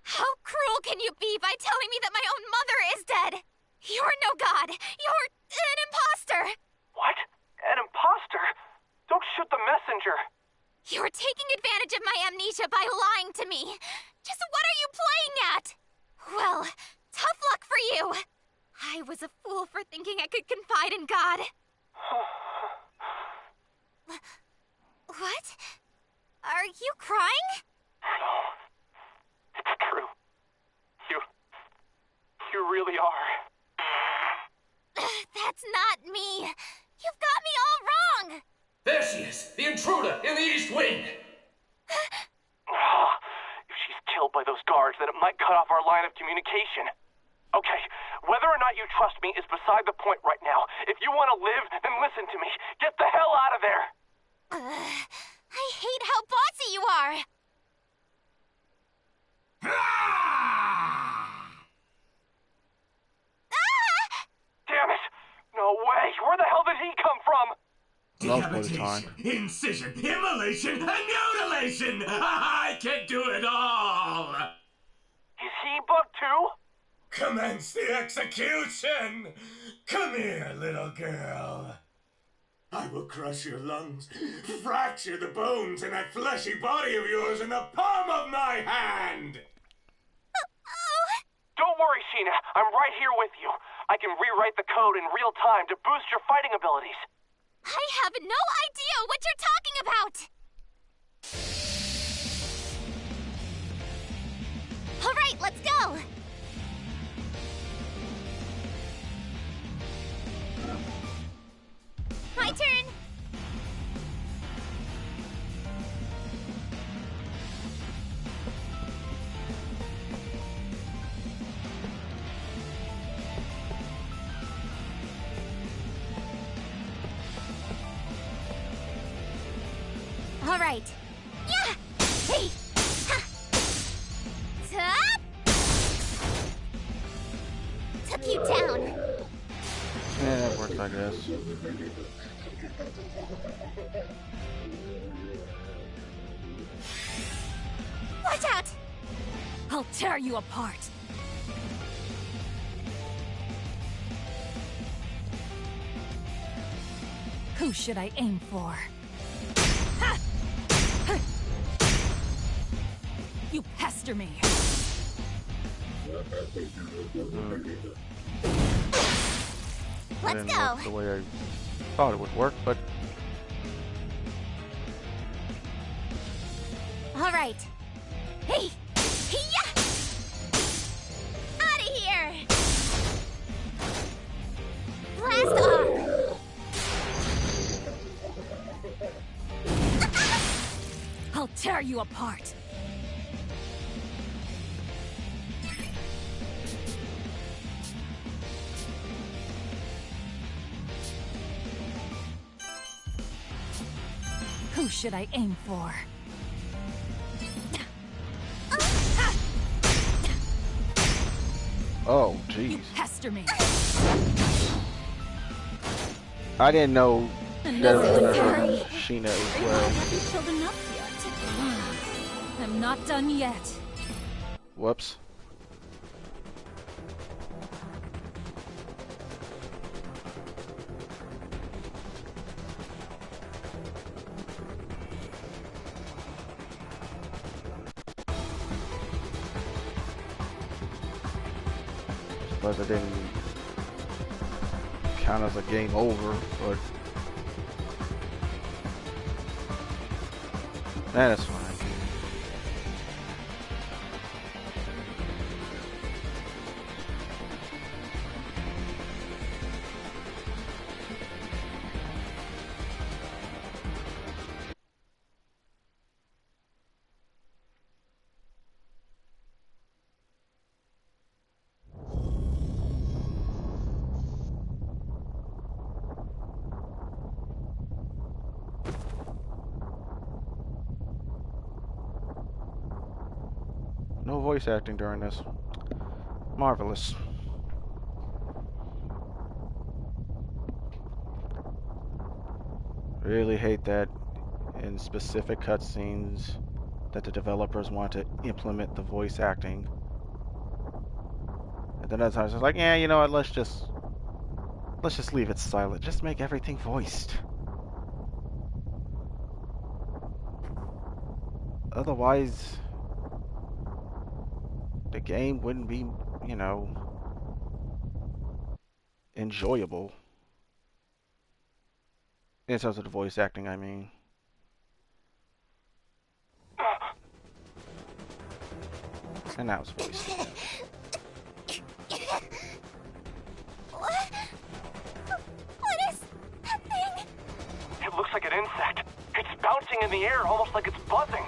How cruel can you be by telling me that my own mother is dead? You're no god! You're an imposter! What? An imposter? Don't shoot the messenger! You're taking advantage of my amnesia by lying to me! Just what are you playing at? Well, tough luck for you! I was a fool for thinking I could confide in God. What? Are you crying? No. It's true. You really are. That's not me. You've got me all wrong. There she is, the intruder in the East Wing. If she's killed by those guards, then it might cut off our line of communication. Okay, whether or not you trust me is beside the point right now. If you want to live, then listen to me. Get the hell out of there! I hate how bossy you are! Damn it! No way! Where the hell did he come from? Decapitation, incision, immolation, and mutilation! I can do it all! Is he bugged too? Commence the execution! Come here, little girl. I will crush your lungs, fracture the bones in that fleshy body of yours in the palm of my hand! Don't worry, Sheena. I'm right here with you. I can rewrite the code in real time to boost your fighting abilities. I have no idea what you're talking about! Alright, let's go! My turn! All right. Yeah. Hey. Ha. Top. Took you down. Yeah, that works, I guess. Watch out. I'll tear you apart. Who should I aim for? You pester me. Let's Didn't go. work the way I thought it would work, but All right. Hey. Hiya. Out of here. Blast off. I'll tear you apart. Who should I aim for? oh, You jeez. pester me. I didn't know that Another was gonna victory. hurt Sheena as I well. haven't killed enough yet. I'm not done yet. Whoops. Suppose I didn't count as a game over, but that's fine. No voice acting during this. Marvelous. Really hate that in specific cutscenes that the developers want to implement the voice acting. And then other times it's like, yeah, you know what, let's just leave it silent. Just make everything voiced. Otherwise, the game wouldn't be, you know, enjoyable. In terms of the voice acting, I mean. And that was voiced. What is that thing? It looks like an insect. It's bouncing in the air, almost like it's buzzing.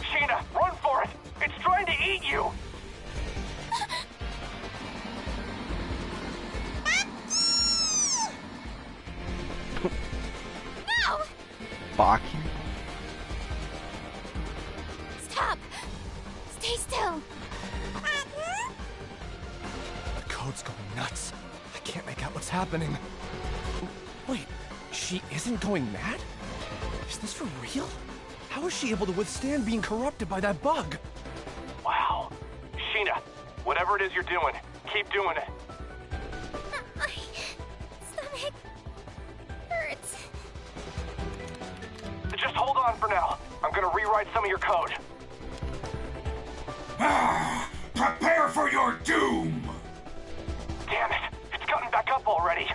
Sheena, run for it! It's trying to eat you! No! Baki? Stop! Stay still! The code's going nuts. I can't make out what's happening. Wait, she isn't going mad? Is this for real? How is she able to withstand being corrupted by that bug? Wow. Sheena, whatever it is you're doing, keep doing it. My stomach hurts. Just on for now. I'm gonna rewrite some of your code. Prepare for your doom! Damn it! It's gotten back up already.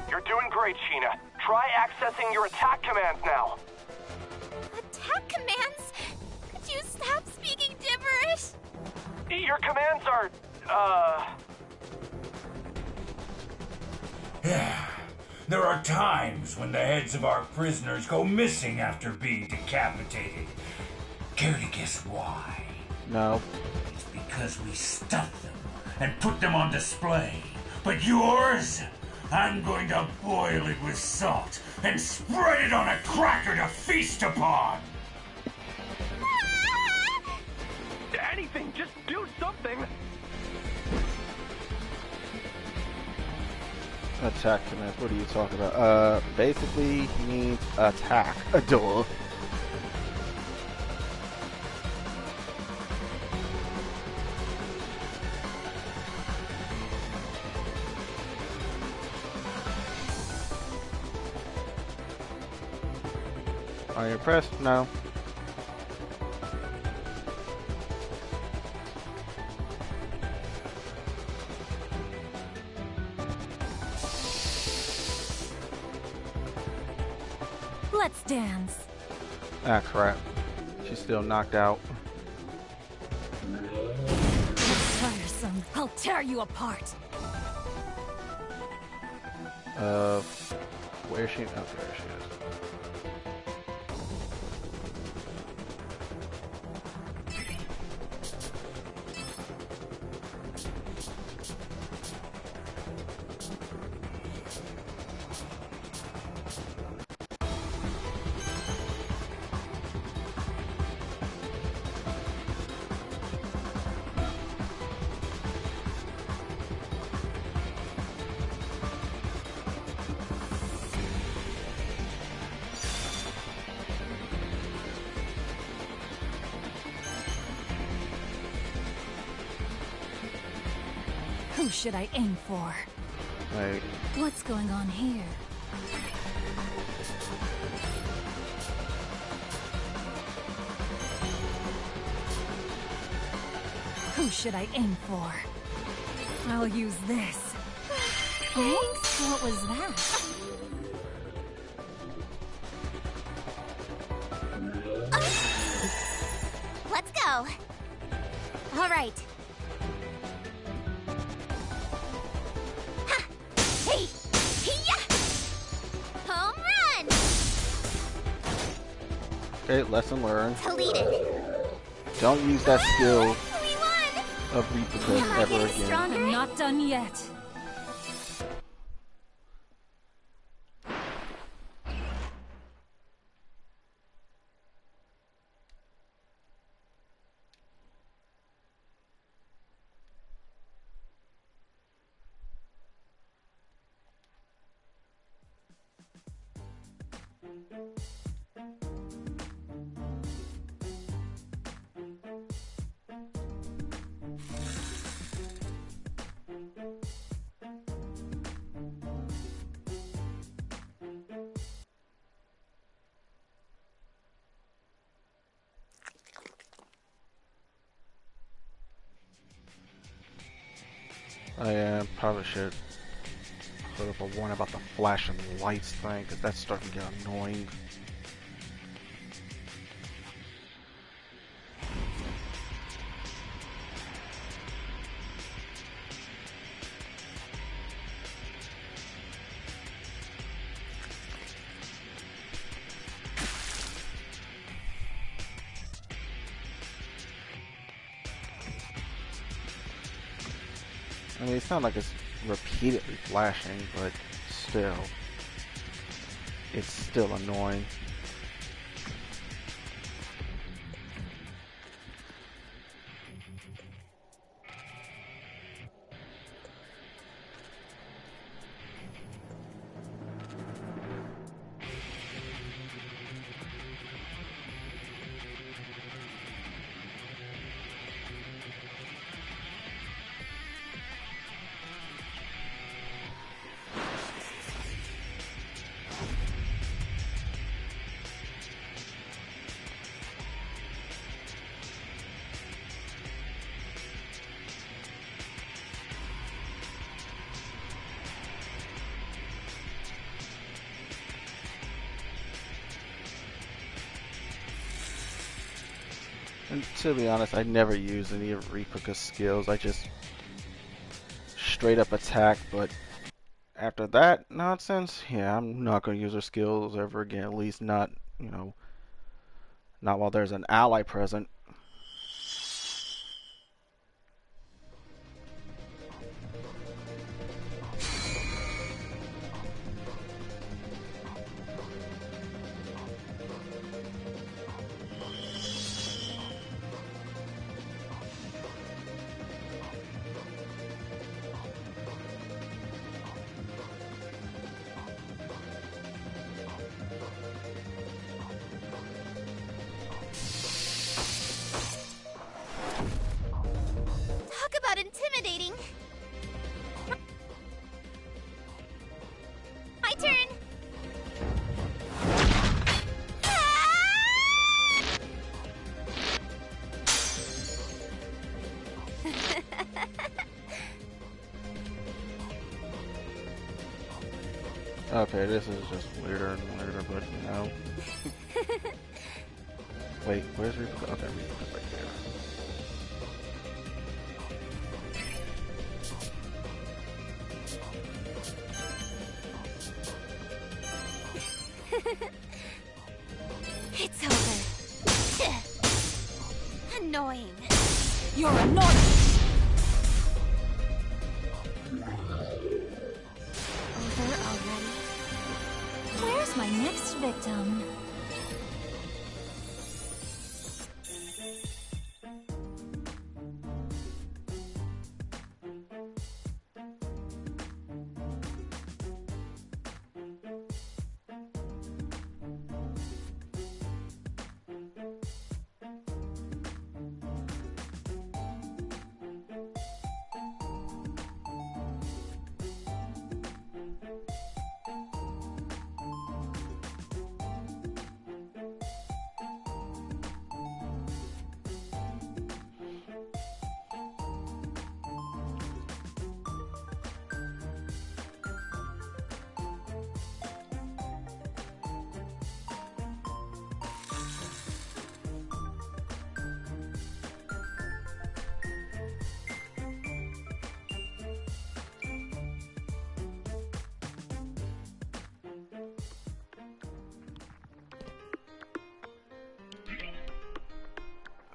You're doing great, Sheena. Try accessing your attack commands now. Attack commands? Could you stop speaking gibberish? Your commands are, There are times when the heads of our prisoners go missing after being decapitated. Care to guess why? No. It's because we stuffed them and put them on display. But yours? I'm going to boil it with salt and spread it on a cracker to feast upon! anything, just do something! Attack commands, what are you talking about? Basically, he means attack. Duh. Are you impressed? No. Let's dance. Ah, crap. She's still knocked out. That's tiresome. I'll tear you apart. Where is she? Oh, there she is. Who should I aim for? Wait. What's going on here? Who should I aim for? I'll use this. Thanks. What was that? Let's go. All right. Ha! Hey! Hiya! Home run! Okay, lesson learned. Deleted. Don't use that skill We won! of Reaper Cliff Am I ever getting again. stronger? I'm not done yet. I probably should put up a warning about the flashing lights thing, because that's starting to get annoying. I mean, it's not like it's repeatedly flashing, but still, it's still annoying. And to be honest, I never use any of Ripika's skills. I just straight up attack, but after that nonsense, yeah, I'm not going to use her skills ever again. At least not, you know, not while there's an ally present. Talk about intimidating. My turn. Okay, this is just weirder and weirder, but you know. Wait, where's Ripika? Okay, Ripika's right there. It's over. Annoying. You're annoying! Over already? Where's my next victim?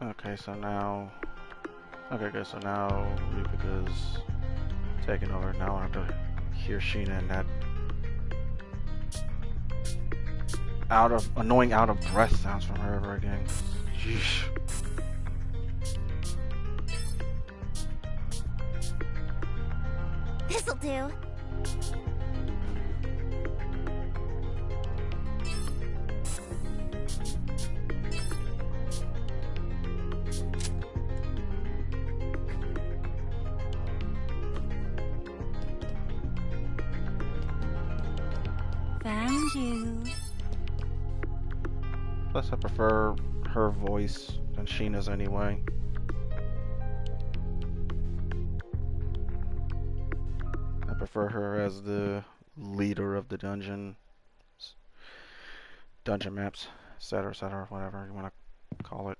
Okay, so now... Okay, good, so now Ripika's taking over. Now I have to hear Sheena and that... annoying out of breath sounds from her ever again. Jeez. This'll do. Found you. Plus, I prefer her voice than Sheena's anyway. I prefer her as the leader of the dungeon maps, etc., whatever you want to call it.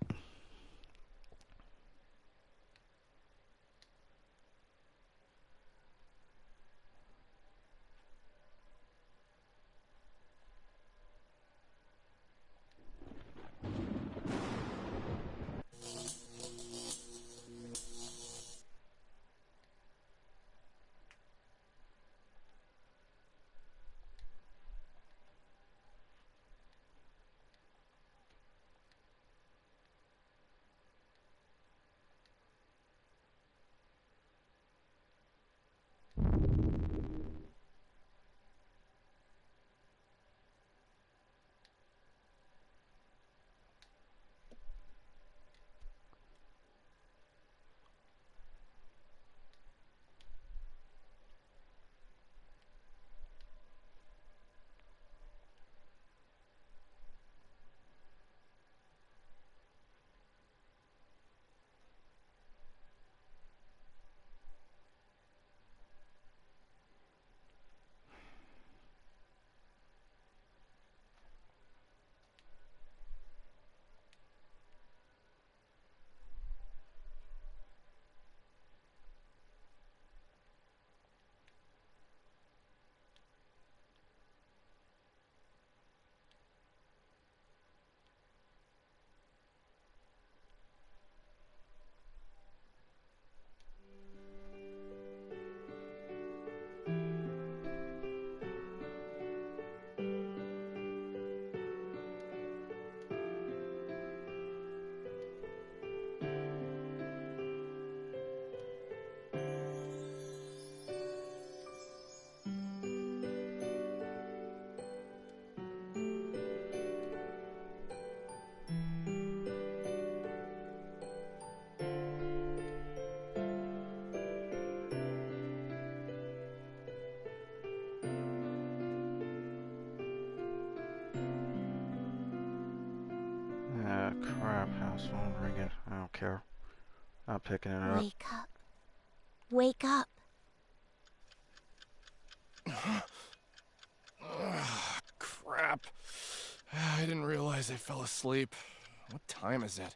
Mom's phone ringing. I don't care. Not picking it up. Wake up. Wake up. Crap. I didn't realize I fell asleep. What time is it?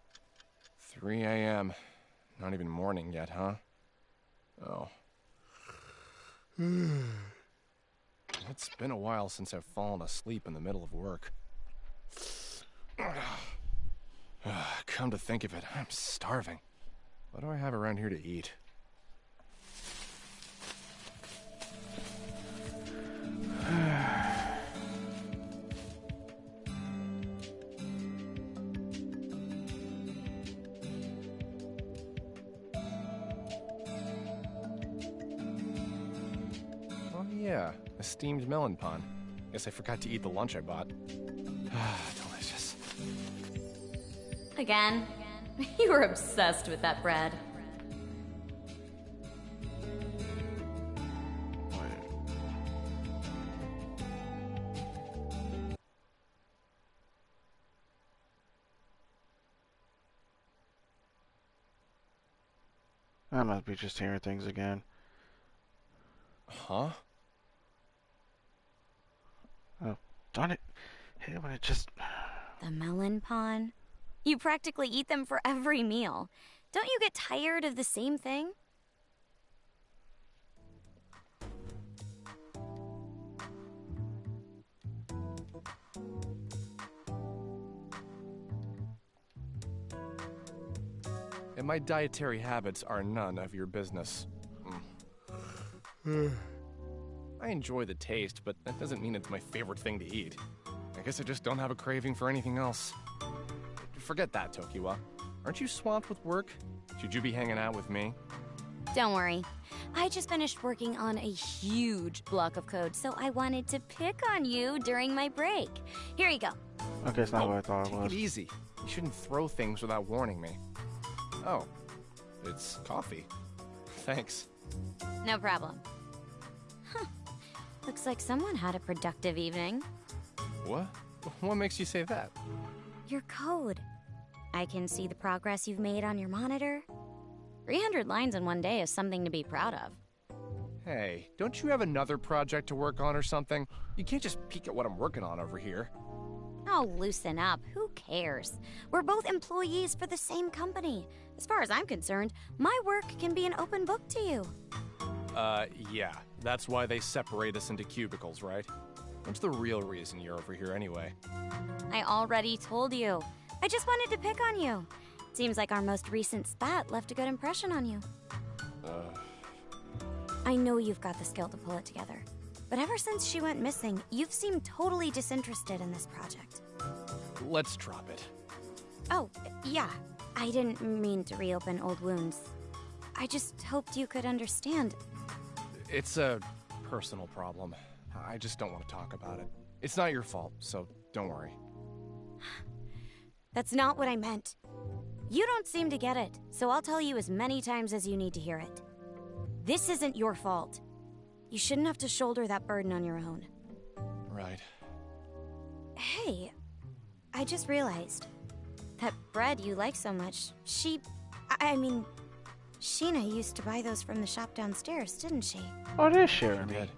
3 a.m. Not even morning yet, huh? Oh. It's been a while since I've fallen asleep in the middle of work. Come to think of it, I'm starving. What do I have around here to eat? Oh yeah, a steamed melon pond. Guess I forgot to eat the lunch I bought. Delicious. Again? You were obsessed with that bread. I must be just hearing things again. Huh? Oh, darn it. Hey, when it just... The melon pond? You practically eat them for every meal. Don't you get tired of the same thing? And my dietary habits are none of your business. I enjoy the taste, but that doesn't mean it's my favorite thing to eat. I guess I just don't have a craving for anything else. Forget that, Tokiwa. Aren't you swamped with work? Should you be hanging out with me? Don't worry. I just finished working on a huge block of code, so I wanted to pick on you during my break. Here you go. Okay, it's not what I thought it was. Take it easy. You shouldn't throw things without warning me. Oh, it's coffee. Thanks. No problem. Huh. Looks like someone had a productive evening. What? What makes you say that? Your code. I can see the progress you've made on your monitor. 300 lines in one day is something to be proud of. Hey, don't you have another project to work on or something? You can't just peek at what I'm working on over here. Oh, loosen up. Who cares? We're both employees for the same company. As far as I'm concerned, my work can be an open book to you. Yeah. That's why they separate us into cubicles, right? What's the real reason you're over here anyway? I already told you. I just wanted to pick on you. Seems like our most recent spat left a good impression on you. I know you've got the skill to pull it together. But ever since she went missing, you've seemed totally disinterested in this project. Let's drop it. Oh, yeah. I didn't mean to reopen old wounds. I just hoped you could understand. It's a personal problem. I just don't want to talk about it. It's not your fault, so don't worry. That's not what I meant. You don't seem to get it, so I'll tell you as many times as you need to hear it. This isn't your fault. You shouldn't have to shoulder that burden on your own. Right. Hey, I just realized that bread you like so much, I mean, Sheena used to buy those from the shop downstairs, didn't she? Oh, it is sharing She me. did.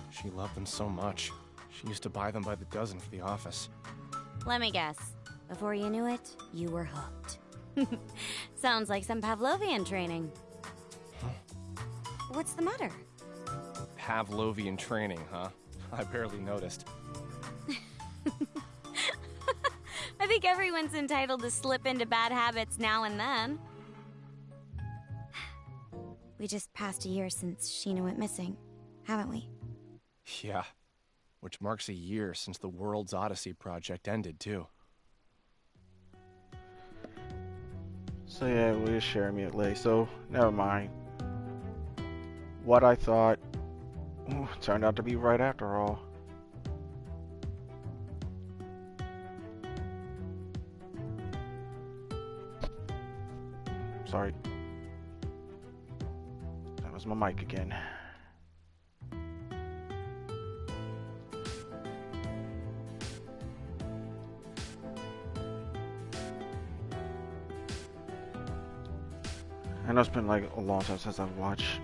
She loved them so much. She used to buy them by the dozen for the office. Let me guess. Before you knew it, you were hooked. Sounds like some Pavlovian training. What's the matter? Pavlovian training, huh? I barely noticed. I think everyone's entitled to slip into bad habits now and then. We just passed a year since Sheena went missing, haven't we? Yeah. Which marks a year since the World's Odyssey project ended, too. So yeah, it is sharing me at late, so never mind. What I thought turned out to be right after all. Sorry. That was my mic again. I know it's been like a long time since I've watched,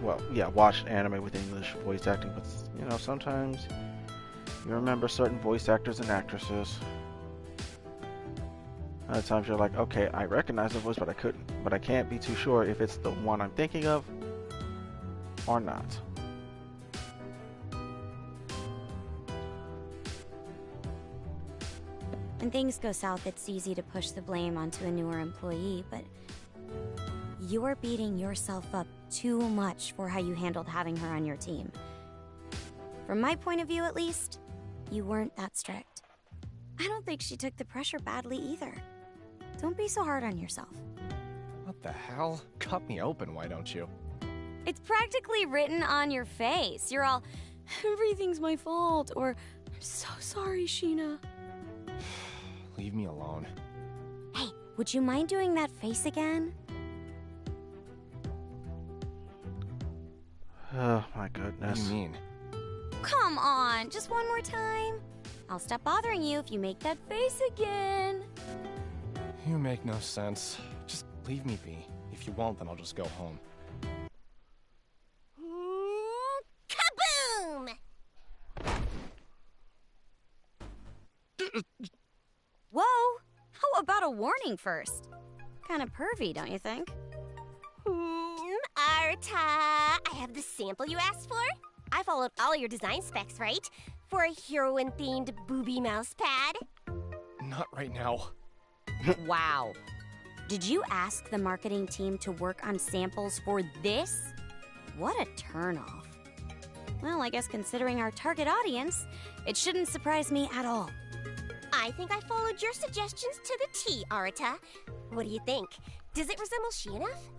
well, yeah, watched anime with English voice acting, but you know, sometimes you remember certain voice actors and actresses. Other times you're like, okay, I recognize the voice, but I can't be too sure if it's the one I'm thinking of or not. When things go south, it's easy to push the blame onto a newer employee, but you're beating yourself up too much for how you handled having her on your team. From my point of view, at least, you weren't that strict. I don't think she took the pressure badly either. Don't be so hard on yourself. What the hell? Cut me open, why don't you? It's practically written on your face. You're all, everything's my fault, or I'm so sorry, Sheena. Leave me alone. Hey, would you mind doing that face again? Oh my goodness. What do you mean? Come on, just one more time. I'll stop bothering you if you make that face again. You make no sense. Just leave me be. If you won't, then I'll just go home. Kaboom! Whoa! How about a warning first? Kinda pervy, don't you think? Arta, I have the sample you asked for. I followed all your design specs, right? For a heroine-themed booby mouse pad. Not right now. Wow. Did you ask the marketing team to work on samples for this? What a turnoff. Well, I guess considering our target audience, it shouldn't surprise me at all. I think I followed your suggestions to the T, Arata. What do you think? Does it resemble she enough?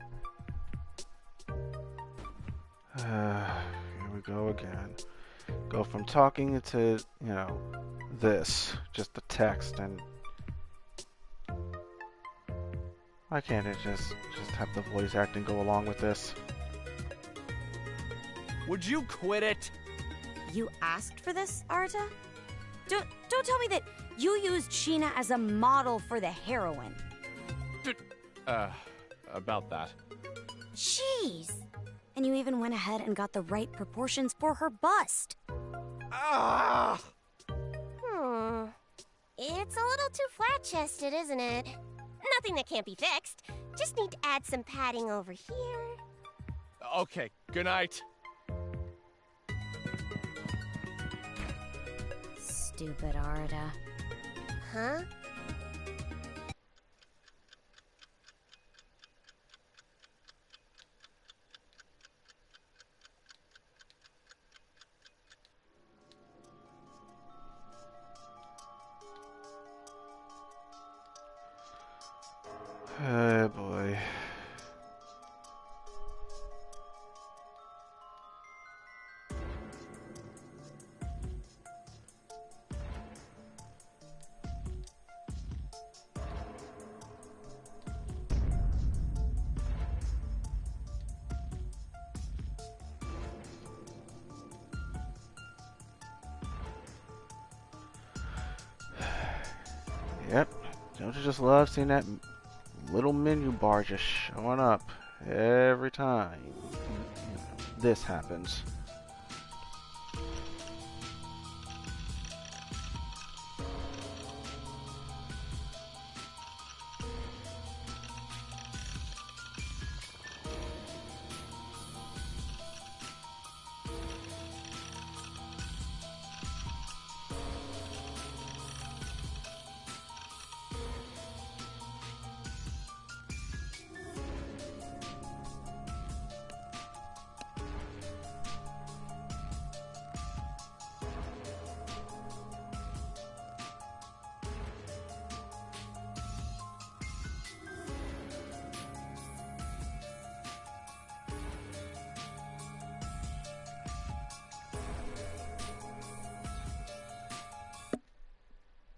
Here we go again. Go from talking to, you know, this. Just the text, and why can't it just have the voice acting go along with this? Would you quit it? You asked for this, Arta? Don't tell me that you used Sheena as a model for the heroine. About that. Jeez. And you even went ahead and got the right proportions for her bust. Ah! It's a little too flat-chested, isn't it? Nothing that can't be fixed. Just need to add some padding over here. Okay, good night. Stupid Arta. Huh? Oh boy. Yep. Don't you just love seeing that little menu bar just showing up every time this happens?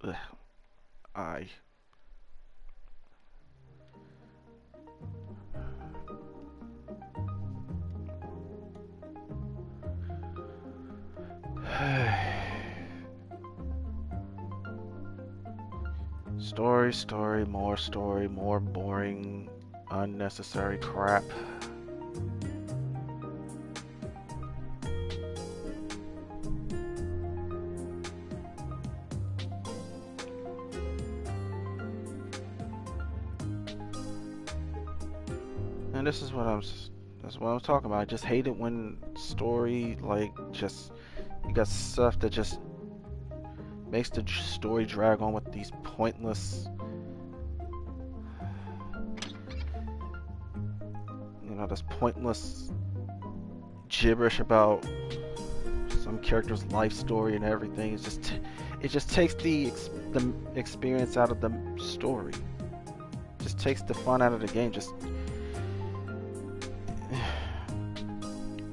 Ugh. I. Story, more boring unnecessary crap. And this is what that's what I'm talking about. I just hate it when story, like, just, you got stuff that just makes the story drag on with these pointless, you know, this pointless gibberish about some character's life story and everything. It just takes the experience out of the story. Just takes the fun out of the game. Just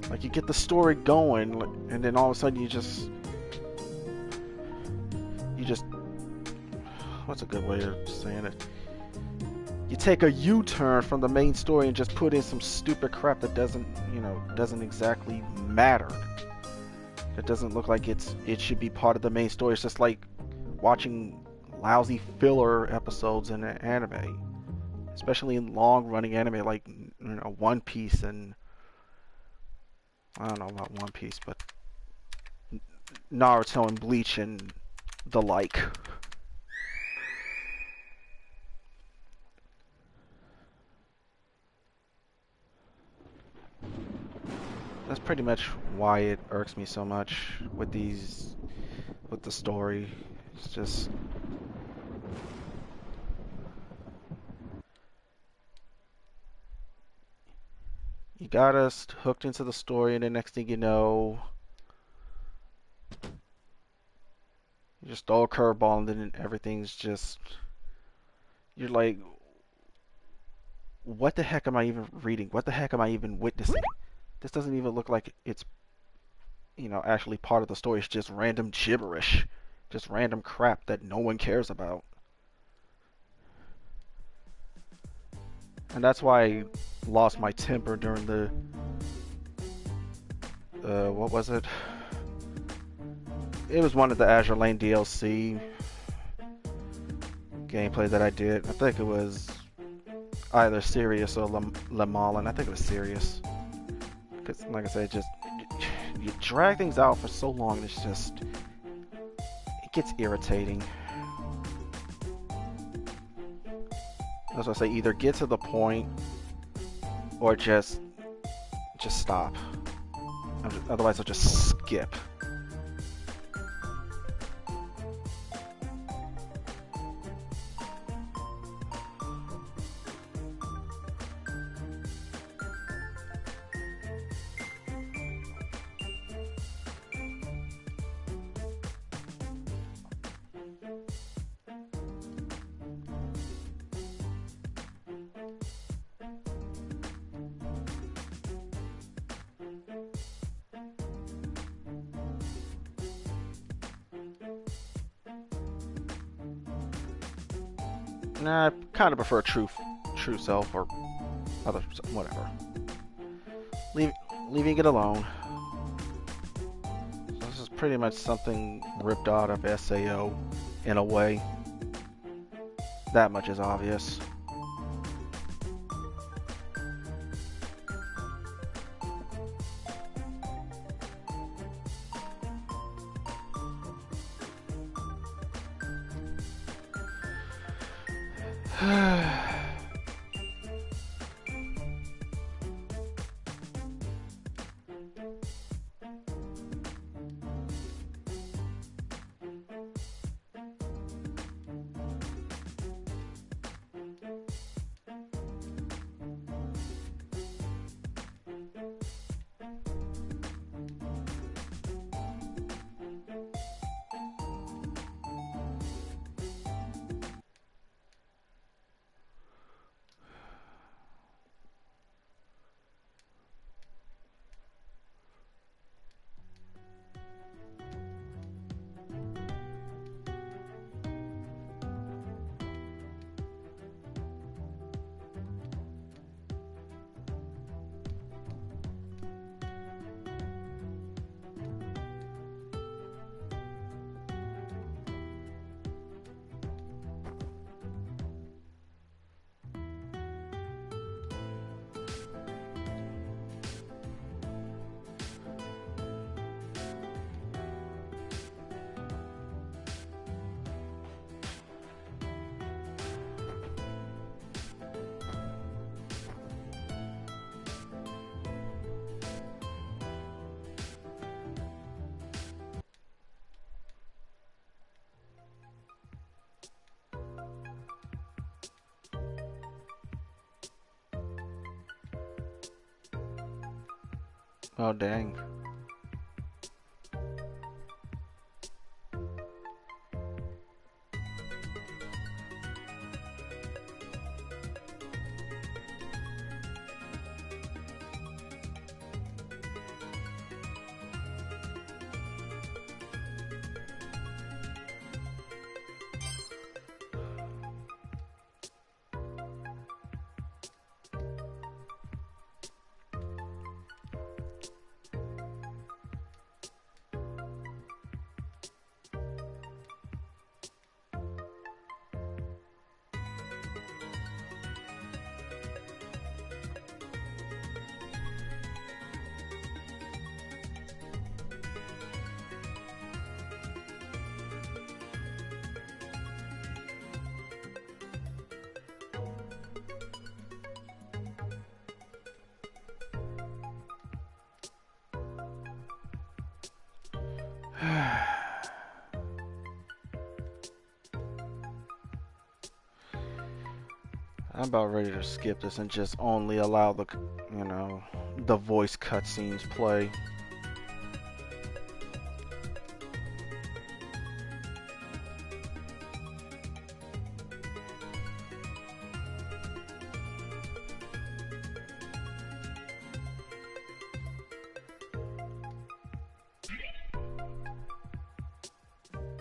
like, you get the story going, and then all of a sudden you just what's a good way of saying it? You take a U-turn from the main story and just put in some stupid crap that doesn't exactly matter. That doesn't look like it should be part of the main story. It's just like watching lousy filler episodes in an anime, especially in long-running anime like, you know, One Piece, and I don't know about One Piece, but Naruto and Bleach and the like. That's pretty much why it irks me so much with the story. It's just, you got us hooked into the story, and the next thing you know, you just throw a curveball, and then everything's just, you're like, what the heck am I even reading? What the heck am I even witnessing? This doesn't even look like it's, you know, actually part of the story. It's just random gibberish. Just random crap that no one cares about. And that's why I lost my temper during the, what was it? It was one of the Azure Lane DLC gameplay that I did. I think it was either Sirius or Le Malin. I think it was Sirius. Because, like I said, just, you drag things out for so long, it's just, it gets irritating. That's why I say, either get to the point, or just stop. Otherwise, I'll just skip. Nah, I kind of prefer true self or other, whatever. Leaving it alone. So this is pretty much something ripped out of SAO in a way. That much is obvious. Oh, dang. I'm about ready to skip this and just only allow the, you know, the voice cutscenes play.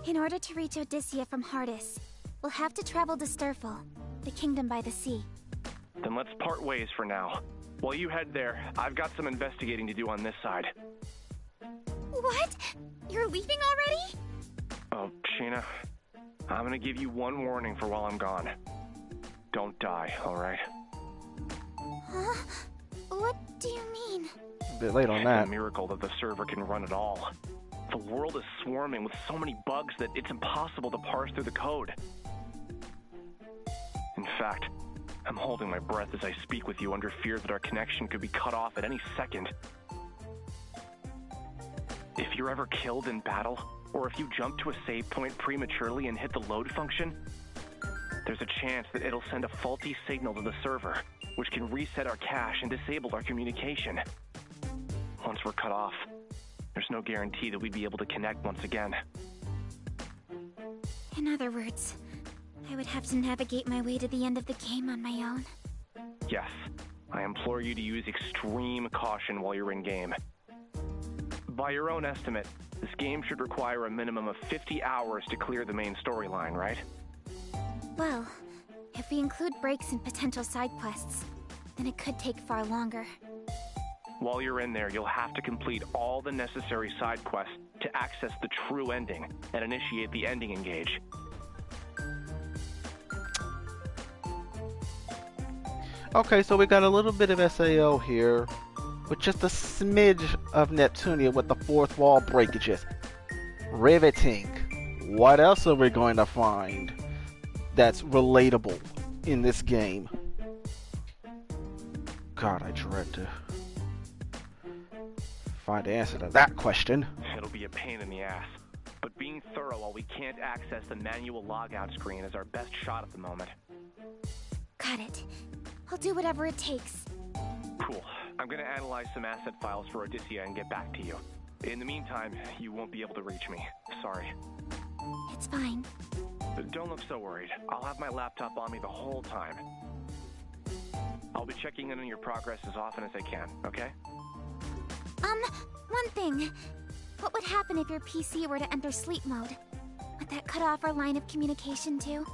In order to reach Odysseia from Hardis, we'll have to travel to Sturful, the kingdom by the sea. Then let's part ways for now. While you head there, I've got some investigating to do on this side. What? You're leaving already? Oh, Sheena, I'm gonna give you one warning for while I'm gone. Don't die, alright? Huh? What do you mean? A bit late on It's that. a miracle that the server can run at all. The world is swarming with so many bugs that it's impossible to parse through the code. In fact, I'm holding my breath as I speak with you under fear that our connection could be cut off at any second. If you're ever killed in battle, or if you jump to a save point prematurely and hit the load function, there's a chance that it'll send a faulty signal to the server, which can reset our cache and disable our communication. Once we're cut off, there's no guarantee that we'd be able to connect once again. In other words, I would have to navigate my way to the end of the game on my own. Yes, I implore you to use extreme caution while you're in-game. By your own estimate, this game should require a minimum of 50 hours to clear the main storyline, right? Well, if we include breaks and potential side quests, then it could take far longer. While you're in there, you'll have to complete all the necessary side quests to access the true ending and initiate the ending engage. Okay, so we got a little bit of SAO here, with just a smidge of Neptunia with the fourth wall breakages. Riveting. What else are we going to find that's relatable in this game? God, I dread to find the answer to that question. It'll be a pain in the ass, but being thorough while we can't access the manual logout screen is our best shot at the moment. Got it. I'll do whatever it takes. Cool. I'm gonna analyze some asset files for Odysseia and get back to you. In the meantime, you won't be able to reach me. Sorry. It's fine. Don't look so worried. I'll have my laptop on me the whole time. I'll be checking in on your progress as often as I can, okay? One thing. What would happen if your PC were to enter sleep mode? Would that cut off our line of communication too?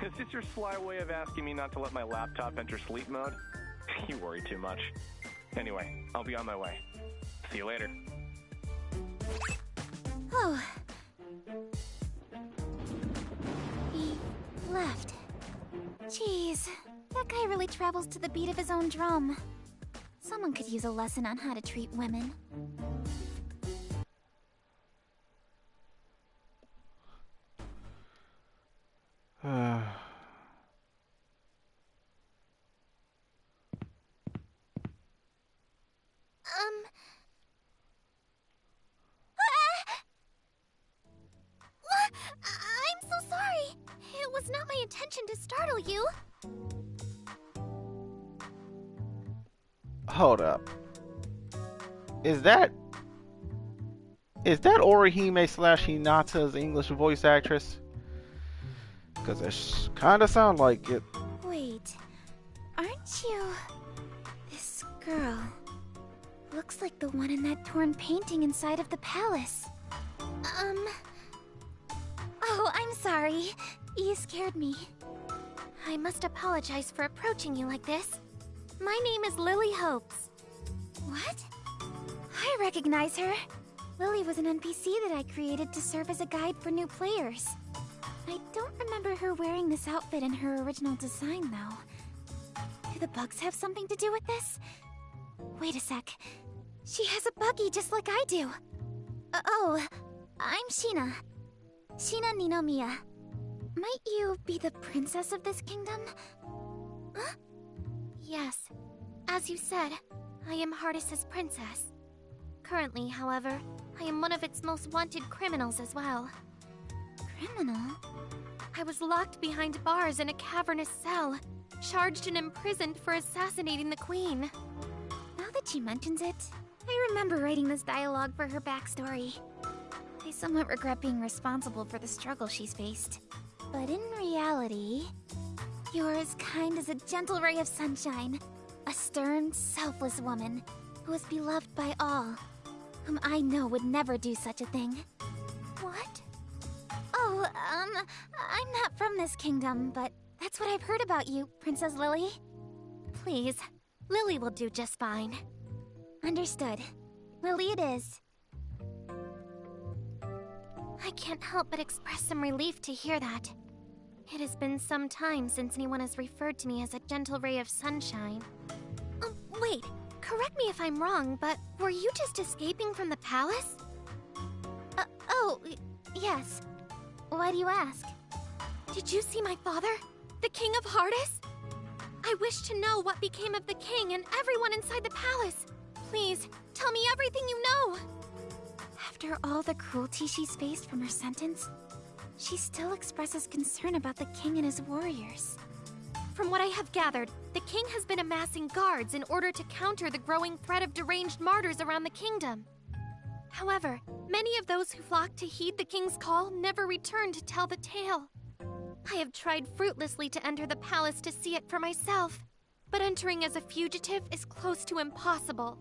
Is this your sly way of asking me not to let my laptop enter sleep mode? You worry too much. Anyway, I'll be on my way. See you later. Oh. He left. Jeez, that guy really travels to the beat of his own drum. Someone could use a lesson on how to treat women. I'm so sorry. It was not my intention to startle you. Hold up. Is that Orihime / Hinata's English voice actress? Because it kind of sounds like it. Wait, aren't you this girl? Looks like the one in that torn painting inside of the palace. Oh, I'm sorry. You scared me. I must apologize for approaching you like this. My name is Lily Hopes. What? I recognize her. Lily was an NPC that I created to serve as a guide for new players. I don't remember her wearing this outfit in her original design, though. Do the bugs have something to do with this? Wait a sec. She has a buggy just like I do. Oh, I'm Sheena. Sheena Ninomiya. Might you be the princess of this kingdom? Huh? Yes. As you said, I am Hardis' princess. Currently, however, I am one of its most wanted criminals as well. Criminal? I was locked behind bars in a cavernous cell, charged and imprisoned for assassinating the queen. Now that she mentions it, I remember writing this dialogue for her backstory. I somewhat regret being responsible for the struggle she's faced. But in reality, you're as kind as a gentle ray of sunshine. A stern, selfless woman who is beloved by all, whom I know would never do such a thing. What? Oh, I'm not from this kingdom, but that's what I've heard about you, Princess Lily. Please, Lily will do just fine. Understood. Lily it is. I can't help but express some relief to hear that. It has been some time since anyone has referred to me as a gentle ray of sunshine. Wait, correct me if I'm wrong, but were you just escaping from the palace? Yes. Why do you ask? Did you see my father, the King of Hardis? I wish to know what became of the king and everyone inside the palace. Please, tell me everything you know. After all the cruelty she's faced from her sentence, she still expresses concern about the king and his warriors. From what I have gathered, the king has been amassing guards in order to counter the growing threat of deranged martyrs around the kingdom. However, many of those who flocked to heed the king's call never returned to tell the tale. I have tried fruitlessly to enter the palace to see it for myself, but entering as a fugitive is close to impossible.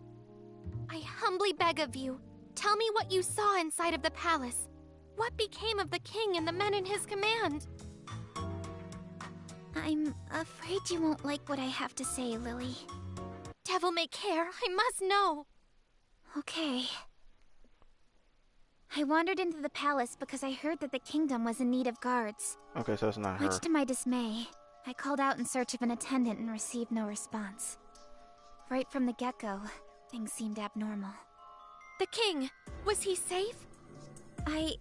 I humbly beg of you, tell me what you saw inside of the palace. What became of the king and the men in his command? I'm afraid you won't like what I have to say, Lily. Devil may care, I must know. Okay. I wandered into the palace because I heard that the kingdom was in need of guards. Okay, so it's not her. Much to my dismay, I called out in search of an attendant and received no response. Right from the get-go, things seemed abnormal. The king! Was he safe? I,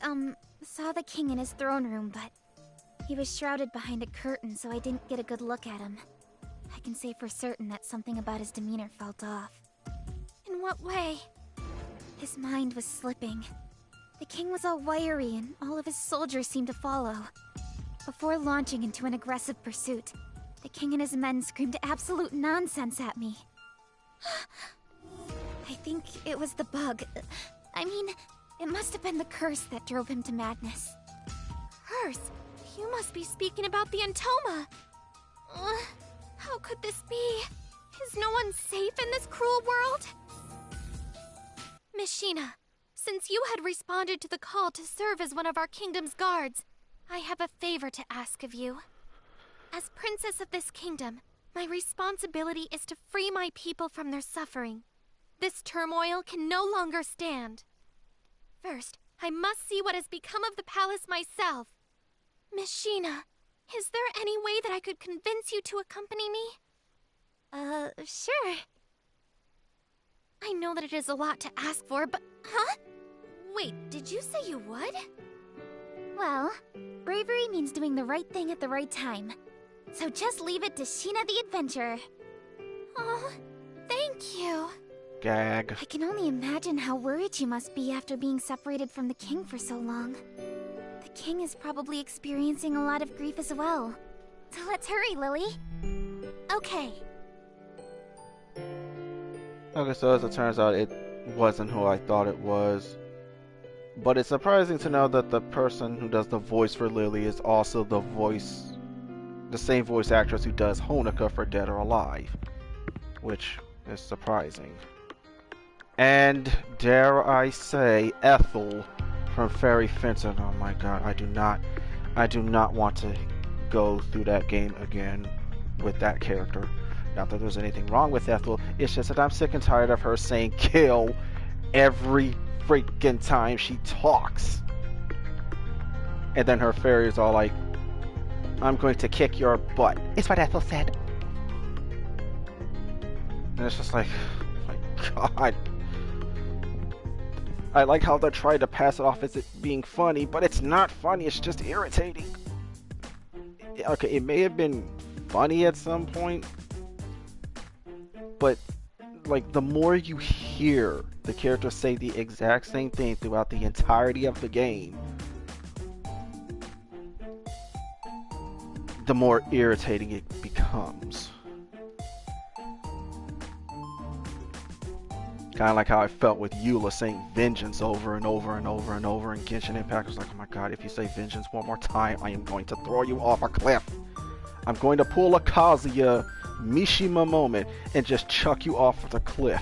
saw the king in his throne room, but he was shrouded behind a curtain, so I didn't get a good look at him. I can say for certain that something about his demeanor felt off. In what way? His mind was slipping. The king was all wiry, and all of his soldiers seemed to follow. Before launching into an aggressive pursuit, the king and his men screamed absolute nonsense at me. I think it was the bug. I mean, it must have been the curse that drove him to madness. Curse? You must be speaking about the Antoma. How could this be? Is no one safe in this cruel world? Miss Sheena, since you had responded to the call to serve as one of our kingdom's guards, I have a favor to ask of you. As princess of this kingdom, my responsibility is to free my people from their suffering. This turmoil can no longer stand. First, I must see what has become of the palace myself. Miss Sheena, is there any way that I could convince you to accompany me? Sure. I know that it is a lot to ask for, but... Huh? Wait, did you say you would? Well, bravery means doing the right thing at the right time. So just leave it to Sheena the Adventurer. Oh, thank you. Gag. I can only imagine how worried you must be after being separated from the king for so long. The king is probably experiencing a lot of grief as well. So let's hurry, Lily. Okay. Okay, so as it turns out, wasn't who I thought it was. But it's surprising to know that the person who does the voice for Lily is also the same voice actress who does Honoka for Dead or Alive, which is surprising. And dare I say, Ethel from Fairy Fenton. Oh my god, I do not want to go through that game again with that character. Not that there's anything wrong with Ethel, it's just that I'm sick and tired of her saying kill every freaking time she talks. And then her fairy is all like, I'm going to kick your butt. It's what Ethel said. And it's just like, oh my god. I like how they're trying to pass it off as it being funny, but it's not funny, it's just irritating. Okay, it may have been funny at some point, but like the more you hear the characters say the exact same thing throughout the entirety of the game, the more irritating it becomes. Kind of like how I felt with Eula saying vengeance over and over and over and over in Genshin Impact. I was like, oh my god, if you say vengeance one more time, I am going to throw you off a cliff. I'm going to pull a Kazuya Mishima moment and just chuck you off the cliff.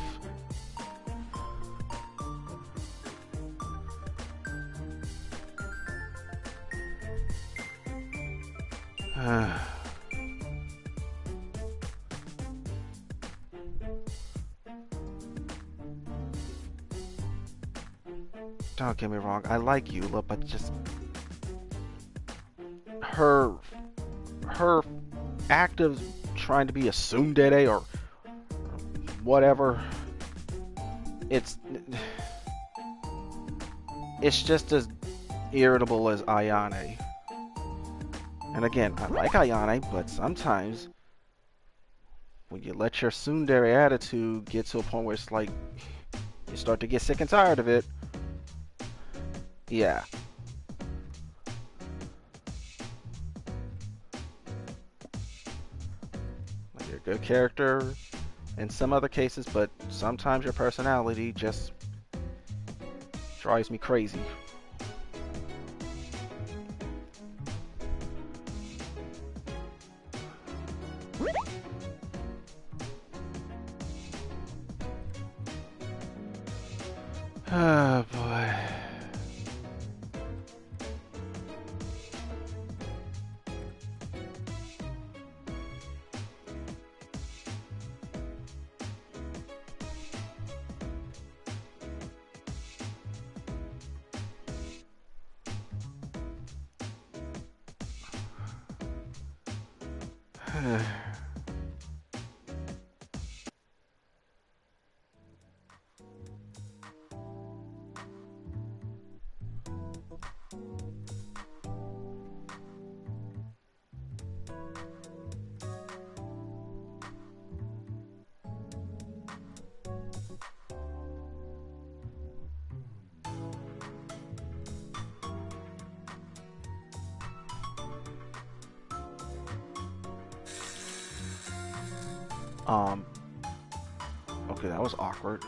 Don't get me wrong, I like Eula, but just her act of trying to be a tsundere or whatever, it's just as irritable as Ayane. And again, I like Ayane, but sometimes when you let your tsundere attitude get to a point where it's like you start to get sick and tired of it, yeah. Like, you're a good character in some other cases, but sometimes your personality just drives me crazy. Oh boy. Okay, that was awkward.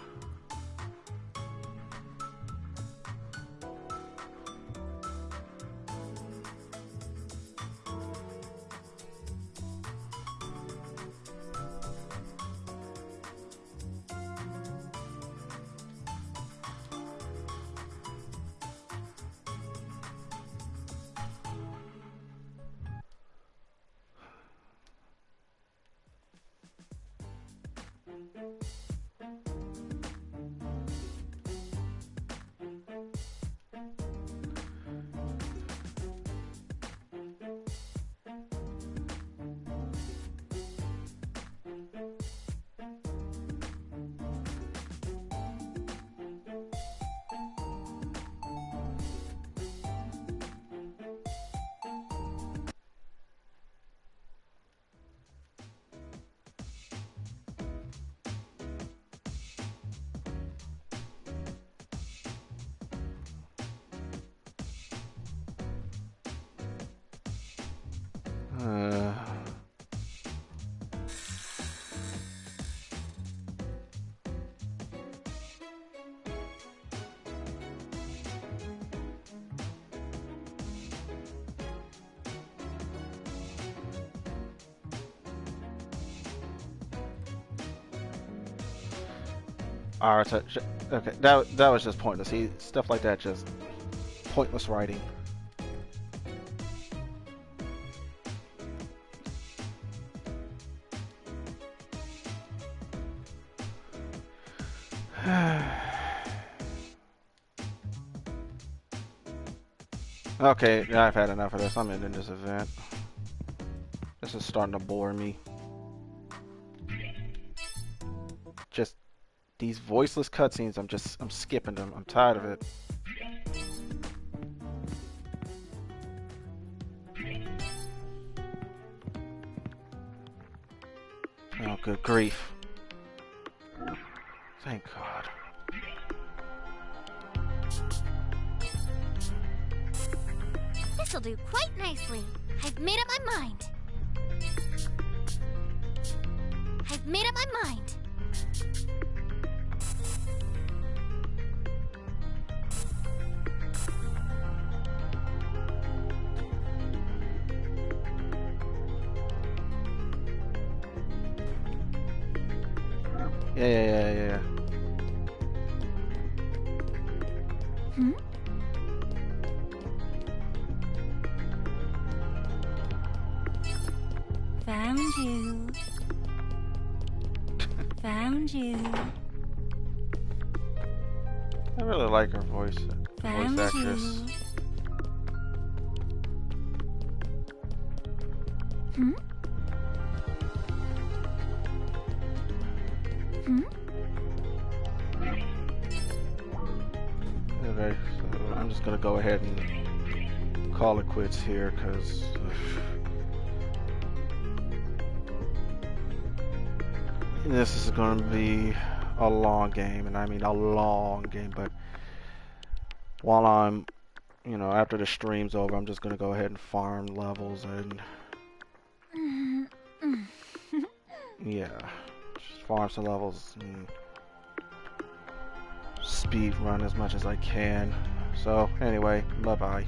Alright, so, okay, that was just pointless. See, stuff like that, just pointless writing. Okay, yeah, I've had enough of this. I'm ending this event. This is starting to bore me. Just these voiceless cutscenes, I'm skipping them. I'm tired of it. Oh, good grief. Thank God. This'll do quite nicely. I've made up my mind. I've made up my mind. Yeah. Hmm? Found you. Found you. I really like her voice Found actress. you. Hmm? Hmm? Okay, so I'm just gonna go ahead and call it quits here, because this is gonna be a long game, and I mean a long game. But while I'm, after the stream's over, I'm just gonna go ahead and farm levels and yeah, just farm some levels and speed run as much as I can. So anyway, bye bye.